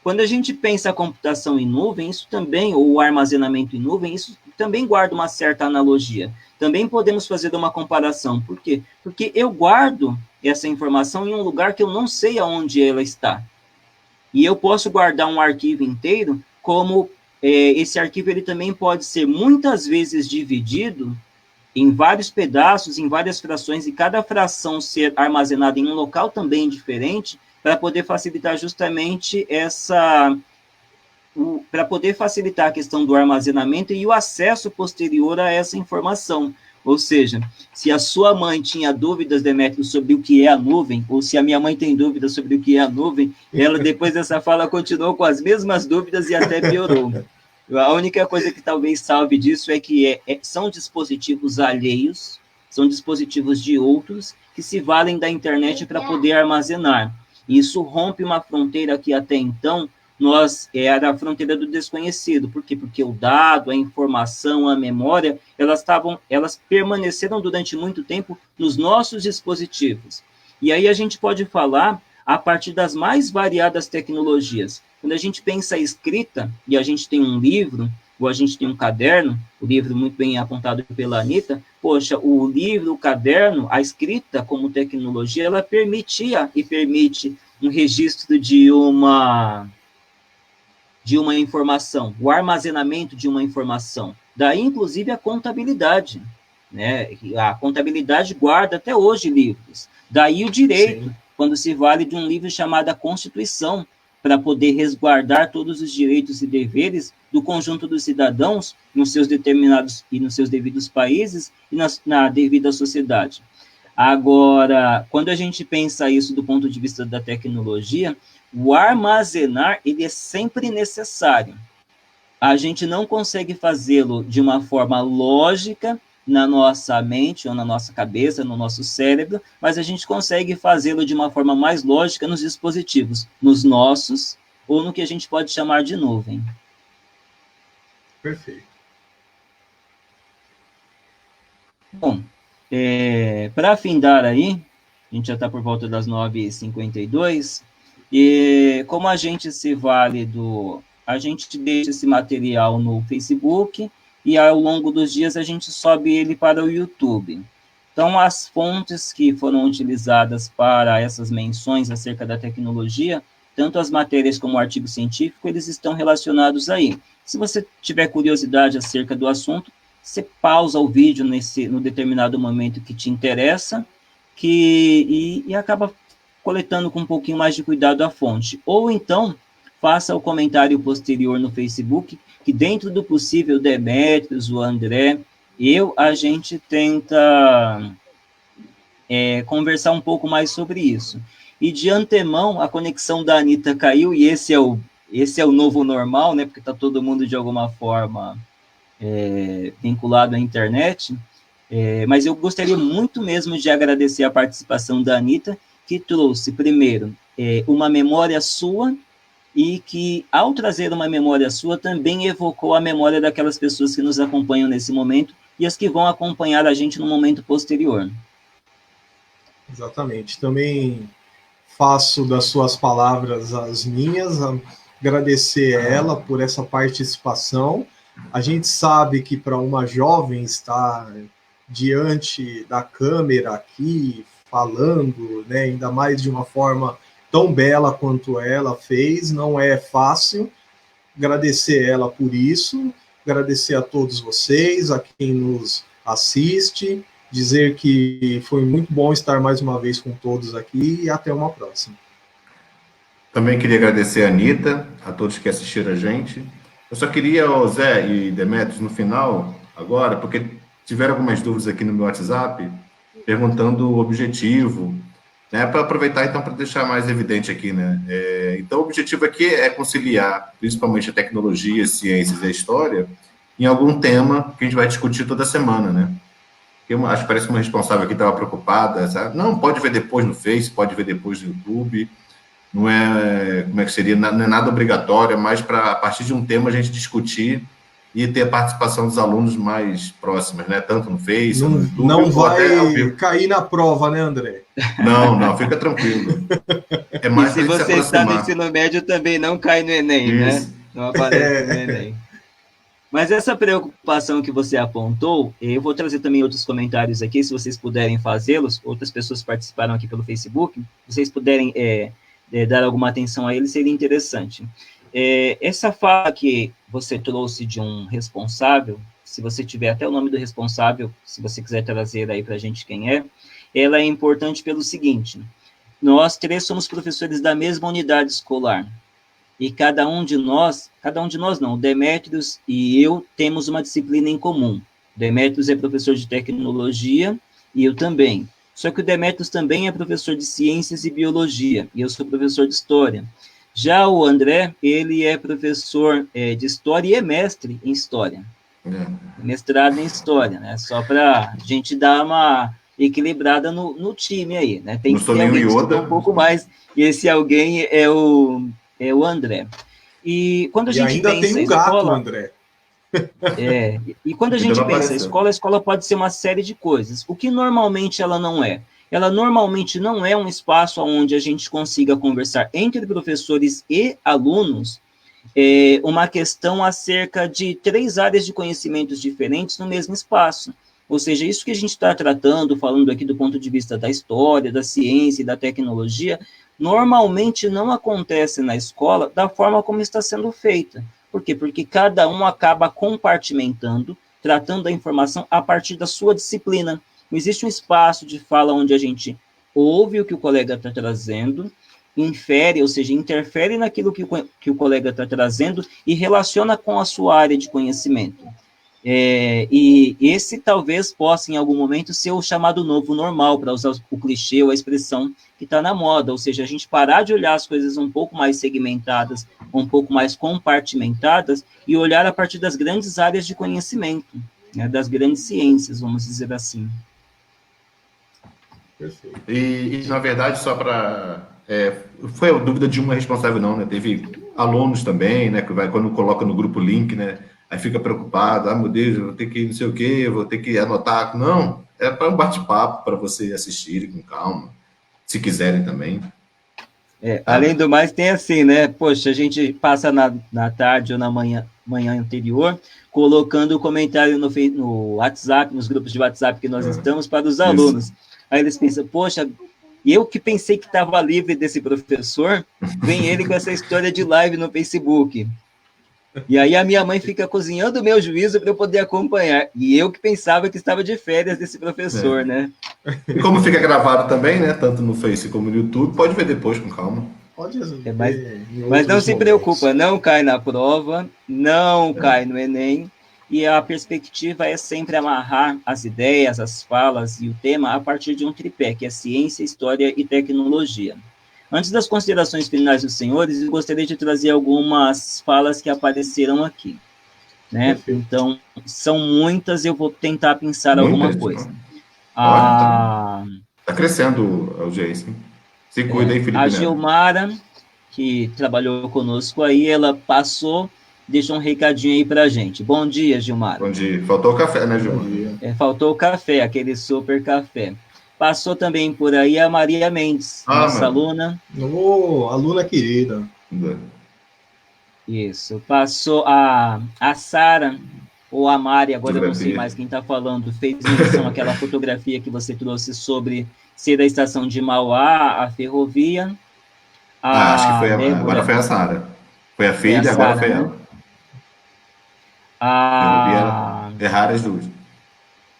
Quando a gente pensa a computação em nuvem, isso também, ou o armazenamento em nuvem, isso também guarda uma certa analogia. Também podemos fazer uma comparação. Por quê? Porque eu guardo essa informação em um lugar que eu não sei aonde ela está. E eu posso guardar um arquivo inteiro, como esse arquivo ele também pode ser muitas vezes dividido em vários pedaços, em várias frações, e cada fração ser armazenada em um local também diferente, para poder facilitar justamente para poder facilitar a questão do armazenamento e o acesso posterior a essa informação. Ou seja, se a sua mãe tinha dúvidas, Demétrio, sobre o que é a nuvem, ou se a minha mãe tem dúvidas sobre o que é a nuvem, ela, depois dessa fala, continuou com as mesmas dúvidas e até piorou. A única coisa que talvez salve disso é que são dispositivos alheios, são dispositivos de outros, que se valem da internet para poder armazenar. Isso rompe uma fronteira que até então era a fronteira do desconhecido. Por quê? Porque o dado, a informação, a memória, elas permaneceram durante muito tempo nos nossos dispositivos. E aí a gente pode falar a partir das mais variadas tecnologias. Quando a gente pensa a escrita, e a gente tem um livro, ou a gente tem um caderno, o livro muito bem apontado pela Anita, poxa, o livro, o caderno, a escrita como tecnologia, ela permitia e permite um registro de uma informação, o armazenamento de uma informação. Daí, inclusive, a contabilidade. Né? A contabilidade guarda até hoje livros. Daí o direito, sim, quando se vale de um livro chamado a Constituição, para poder resguardar todos os direitos e deveres do conjunto dos cidadãos nos seus determinados e nos seus devidos países e na devida sociedade. Agora, quando a gente pensa isso do ponto de vista da tecnologia, o armazenar, ele é sempre necessário. A gente não consegue fazê-lo de uma forma lógica na nossa mente ou na nossa cabeça, no nosso cérebro, mas a gente consegue fazê-lo de uma forma mais lógica nos dispositivos, nos nossos, ou no que a gente pode chamar de nuvem. Perfeito. Bom, para afindar aí, a gente já está por volta das 9h52, e como a gente se vale a gente deixa esse material no Facebook, e ao longo dos dias a gente sobe ele para o YouTube. Então, as fontes que foram utilizadas para essas menções acerca da tecnologia, tanto as matérias como o artigo científico, eles estão relacionados aí. Se você tiver curiosidade acerca do assunto, você pausa o vídeo no determinado momento que te interessa, e acaba coletando com um pouquinho mais de cuidado a fonte. Ou então, faça o comentário posterior no Facebook, que dentro do possível, Demétrios, o André, a gente tenta conversar um pouco mais sobre isso. E de antemão, a conexão da Anita caiu, e esse é o novo normal, né, porque está todo mundo de alguma forma vinculado à internet, mas eu gostaria muito mesmo de agradecer a participação da Anita, que trouxe, primeiro, uma memória sua, e que, ao trazer uma memória sua, também evocou a memória daquelas pessoas que nos acompanham nesse momento e as que vão acompanhar a gente no momento posterior. Exatamente. Também faço das suas palavras as minhas, agradecer a ela por essa participação. A gente sabe que para uma jovem estar diante da câmera aqui, falando, né, ainda mais de uma forma tão bela quanto ela fez, não é fácil. Agradecer ela por isso, agradecer a todos vocês, a quem nos assiste, dizer que foi muito bom estar mais uma vez com todos aqui e até uma próxima. Também queria agradecer a Anita, a todos que assistiram a gente. Eu só queria, Zé e Demétrios, no final, agora, porque tiveram algumas dúvidas aqui no meu WhatsApp, perguntando o objetivo, né, para aproveitar, então, para deixar mais evidente aqui, né? Então, o objetivo aqui é conciliar, principalmente a tecnologia, a ciências e a história, em algum tema que a gente vai discutir toda semana, né? Eu acho que parece que uma responsável aqui estava preocupada, sabe? Não, pode ver depois no Face, pode ver depois no YouTube, não é, como é que seria, não é nada obrigatório, mas para, a partir de um tema, a gente discutir e ter a participação dos alunos mais próximos, né? Tanto no Face, no YouTube. Não vai cair na prova, né, André? Não, fica tranquilo. É mais e se você está no ensino médio, também não cai no Enem, isso, né? Não aparece no Enem. Mas essa preocupação que você apontou, eu vou trazer também outros comentários aqui, se vocês puderem fazê-los, outras pessoas participaram aqui pelo Facebook, se vocês puderem dar alguma atenção a eles, seria interessante. Essa fala que você trouxe de um responsável, se você tiver até o nome do responsável, se você quiser trazer aí para a gente quem ela é importante pelo seguinte: nós três somos professores da mesma unidade escolar, e cada um de nós não, o Demétrios e eu temos uma disciplina em comum, Demetrios é professor de tecnologia, e eu também. Só que o Demetrios também é professor de ciências e biologia, e eu sou professor de história. Já o André, ele é professor de história e é mestre em história. Mestrado em história, né? Só para a gente dar uma equilibrada no time aí, né? Tem Não que sou ter nenhum alguém que Yoda. estudou um pouco mais, e esse alguém é o André. E quando a E gente ainda tem pensa um gato, escola, André. e quando a Ainda gente não pensa apareceu. a escola pode ser uma série de coisas. O que normalmente ela não é? Ela normalmente não é um espaço onde a gente consiga conversar entre professores e alunos uma questão acerca de 3 áreas de conhecimentos diferentes no mesmo espaço. Ou seja, isso que a gente está tratando, falando aqui do ponto de vista da história, da ciência e da tecnologia, normalmente não acontece na escola da forma como está sendo feita. Por quê? Porque cada um acaba compartimentando, tratando a informação a partir da sua disciplina. Não existe um espaço de fala onde a gente ouve o que o colega está trazendo, infere, ou seja, interfere naquilo que o colega está trazendo e relaciona com a sua área de conhecimento. E esse talvez possa, em algum momento, ser o chamado novo normal, para usar o clichê ou a expressão que está na moda, ou seja, a gente parar de olhar as coisas um pouco mais segmentadas, um pouco mais compartimentadas, e olhar a partir das grandes áreas de conhecimento, né, das grandes ciências, vamos dizer assim. Perfeito. E na verdade, só para... foi a dúvida de uma responsável, não, né? Teve alunos também, né? Que vai, quando coloca no grupo link, né? Aí fica preocupado, meu Deus, eu vou ter que não sei o quê, vou ter que anotar. Não, é para um bate-papo, para você assistirem com calma, se quiserem também. Além Sabe? do mais, tem assim, né? Poxa, a gente passa na tarde ou na manhã anterior, colocando o comentário no WhatsApp, nos grupos de WhatsApp que nós estamos, para os Isso. alunos. Aí eles pensam, poxa, eu que pensei que estava livre desse professor, vem ele com essa história de live no Facebook. E aí a minha mãe fica cozinhando o meu juízo para eu poder acompanhar. E eu que pensava que estava de férias desse professor, né? E como fica gravado também, né? Tanto no Face como no YouTube, pode ver depois com calma. Pode Mas, ver em mas não outros se momentos. preocupa, não cai na prova, não cai no Enem, e a perspectiva é sempre amarrar as ideias, as falas e o tema a partir de um tripé, que é ciência, história e tecnologia. Antes das considerações finais dos senhores, eu gostaria de trazer algumas falas que apareceram aqui, né? Perfeito. Então, são muitas, eu vou tentar pensar alguma Muitas. coisa. Olha, A, tá crescendo a audiência. Se cuida aí, a Felipe Neto. Gilmara, que trabalhou conosco aí, ela passou, deixou um recadinho aí pra gente. Bom dia, Gilmara. Bom dia. Faltou o café, né, Bom Gilmar? dia. Faltou o café, aquele super café. Passou também por aí a Maria Mendes, nossa Mano. aluna. Ô, aluna querida. Isso. Passou a Sara, ou a Mari, agora eu não sei Geografia. mais quem está falando, fez menção àquela fotografia que você trouxe sobre ser da estação de Mauá, a ferrovia. Acho que foi A agora Débora, foi a Sara. Foi a foi a filha, agora Sara, foi né? ela. Ferrovia A, é rara as duas.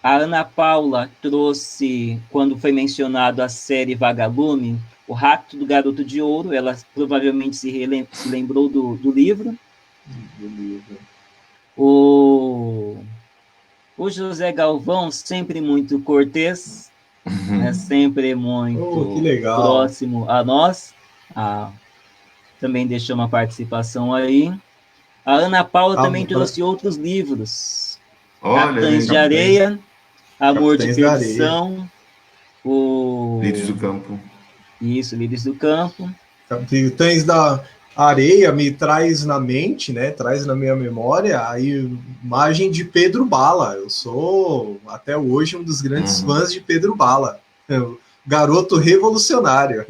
a Ana Paula trouxe, quando foi mencionado a série Vagalume, O Rapto do Garoto de Ouro, ela provavelmente se lembrou do livro. Do livro. O José Galvão, sempre muito cortês, né, sempre Oh, que muito legal. próximo a nós. Também deixou uma participação aí. A Ana Paula Ah, também trouxe outros livros. Olha, Capitães hein? de Areia, Amor de Capitães da Areia. Perdição, Líderes do campo. Líderes do Campo. Capitães da Areia me traz na mente, né? Traz na minha memória a imagem de Pedro Bala. Eu sou até hoje um dos grandes fãs de Pedro Bala. Garoto revolucionário.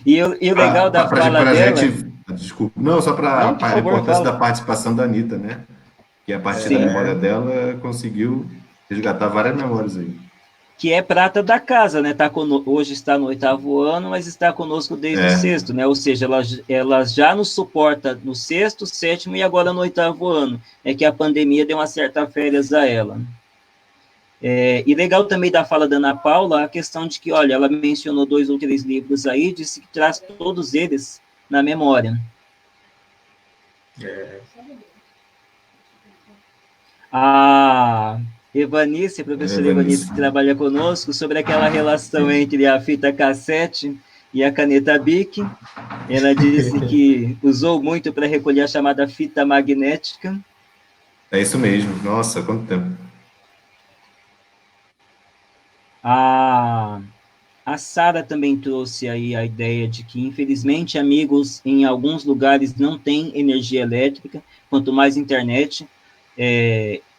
E o legal da fala Pra dela... gente. Desculpa. Não, só Não, para por a favor, importância fala. da participação da Anitta, né? Que a partir da memória Sim. dela conseguiu resgatar várias memórias aí. Que é prata da casa, né? Hoje está no 8º ano, mas está conosco desde o 6º, né? Ou seja, ela já nos suporta no 6º, 7º e agora no 8º ano. É que a pandemia deu uma certa férias a ela. E legal também da fala da Ana Paula, a questão de que, olha, ela mencionou 2 ou 3 livros aí, disse que traz todos eles na memória. A Evanice, a professora Evanice. Evanice, que trabalha conosco, sobre aquela relação entre a fita cassete e a caneta Bic. Ela disse que usou muito para recolher a chamada fita magnética. É isso mesmo. Nossa, quanto tempo. A Sara também trouxe aí a ideia de que, infelizmente, amigos, em alguns lugares não tem energia elétrica, quanto mais internet.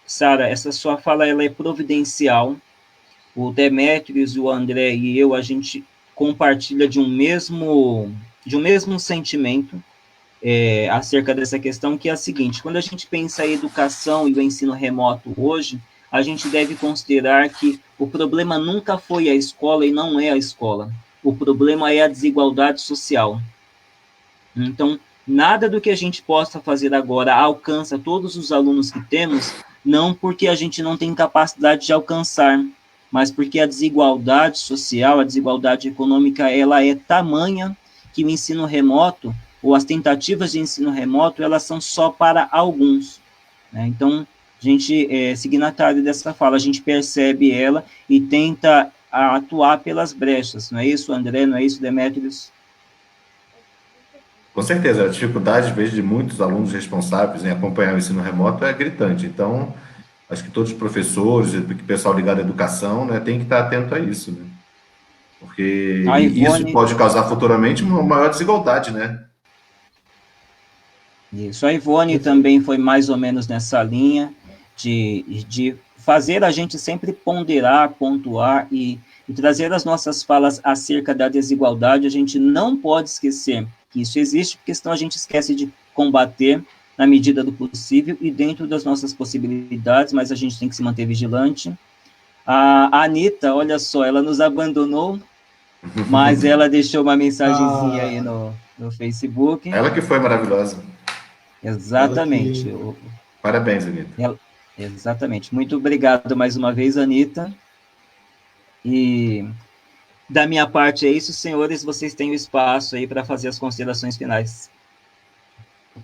Sara, essa sua fala ela é providencial. O Demetrios, o André e eu, a gente compartilha de um mesmo sentimento acerca dessa questão, que é a seguinte: quando a gente pensa em educação e o ensino remoto hoje, a gente deve considerar que o problema nunca foi a escola e não é a escola. O problema é a desigualdade social. Então, nada do que a gente possa fazer agora alcança todos os alunos que temos, não porque a gente não tem capacidade de alcançar, mas porque a desigualdade social, a desigualdade econômica, ela é tamanha que o ensino remoto, ou as tentativas de ensino remoto, elas são só para alguns, né? Então, a gente, signatário dessa fala, a gente percebe ela e tenta atuar pelas brechas, não é isso, André? Não é isso, Demétrios? Com certeza, a dificuldade, às vezes, de muitos alunos responsáveis em acompanhar o ensino remoto é gritante. Então, acho que todos os professores, o pessoal ligado à educação, né, tem que estar atento a isso, né? Porque isso pode causar futuramente uma maior desigualdade, né? Isso, a Ivone também foi mais ou menos nessa linha de fazer a gente sempre ponderar, pontuar e trazer as nossas falas acerca da desigualdade. A gente não pode esquecer que isso existe, porque senão a gente esquece de combater na medida do possível e dentro das nossas possibilidades, mas a gente tem que se manter vigilante. A Anitta, olha só, ela nos abandonou, mas ela deixou uma mensagenzinha aí no Facebook. Ela que foi maravilhosa. Exatamente. Parabéns, Anitta. Exatamente. Muito obrigado mais uma vez, Anitta. E da minha parte é isso, senhores. Vocês têm o espaço aí para fazer as considerações finais.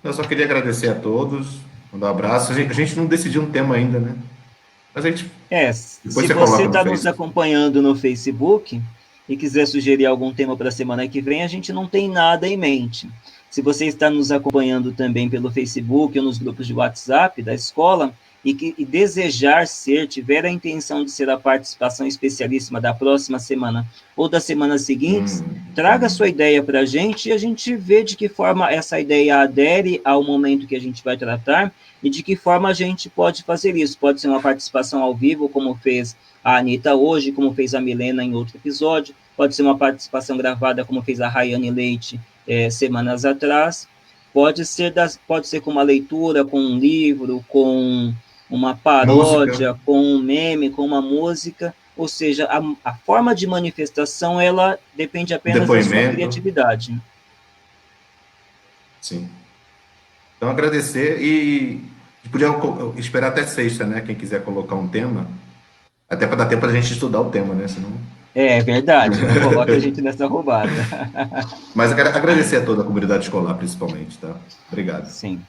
Eu só queria agradecer a todos, mandar um abraço. A gente não decidiu um tema ainda, né? Mas a gente... se você está nos acompanhando no Facebook e quiser sugerir algum tema para a semana que vem, a gente não tem nada em mente. Se você está nos acompanhando também pelo Facebook ou nos grupos de WhatsApp da escola e desejar tiver a intenção de ser a participação especialíssima da próxima semana ou das semanas seguintes, traga sua ideia para a gente e a gente vê de que forma essa ideia adere ao momento que a gente vai tratar e de que forma a gente pode fazer isso. Pode ser uma participação ao vivo, como fez a Anitta hoje, como fez a Milena em outro episódio, pode ser uma participação gravada, como fez a Rayane Leite semanas atrás, pode ser com uma leitura, com um livro, com uma paródia, com um meme, com uma música, ou seja, a forma de manifestação, ela depende apenas da sua criatividade. Sim. Então, agradecer e podia esperar até sexta, né? Quem quiser colocar um tema, até para dar tempo para a gente estudar o tema, né? Senão... É verdade, não coloca a gente nessa roubada. Mas eu quero agradecer a toda a comunidade escolar, principalmente, tá? Obrigado. Sim.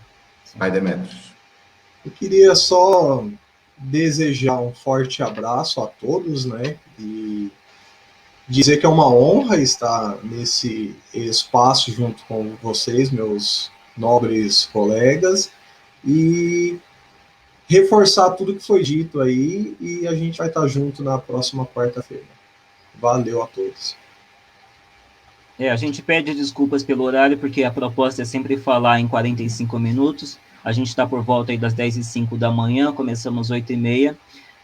Pai Demetrios. Eu queria só desejar um forte abraço a todos, né? E dizer que é uma honra estar nesse espaço junto com vocês, meus nobres colegas, e reforçar tudo que foi dito aí, e a gente vai estar junto na próxima quarta-feira. Valeu a todos. A gente pede desculpas pelo horário, porque a proposta é sempre falar em 45 minutos. A gente está por volta aí das 10h05 da manhã, começamos 8h30,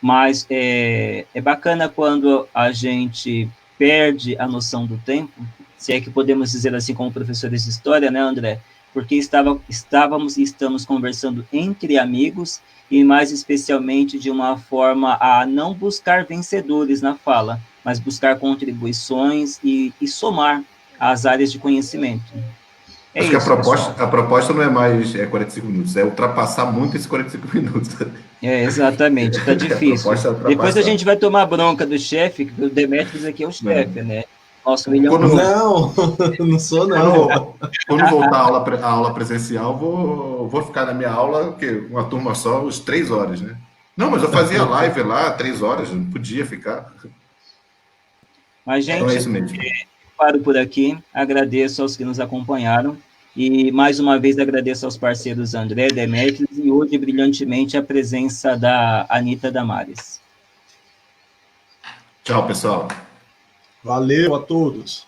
mas é bacana quando a gente perde a noção do tempo, se é que podemos dizer assim como professores de história, né, André? Porque estávamos e estamos conversando entre amigos, e mais especialmente de uma forma a não buscar vencedores na fala, mas buscar contribuições e somar as áreas de conhecimento. Acho que a proposta não é mais 45 minutos, é ultrapassar muito esses 45 minutos. Exatamente, está difícil. Depois a gente vai tomar bronca do chefe, que o Demetrios aqui é o chefe, né? Nossa, William. Não, não sou, não. Quando voltar a aula presencial, vou ficar na minha aula, que uma turma só, uns 3 horas, né? Não, mas eu fazia live lá, 3 horas, não podia ficar. Mas, gente, Então é isso mesmo. paro por aqui, agradeço aos que nos acompanharam, e mais uma vez agradeço aos parceiros André, Demetrios, e hoje, brilhantemente, a presença da Anita Damares. Tchau, pessoal. Valeu a todos.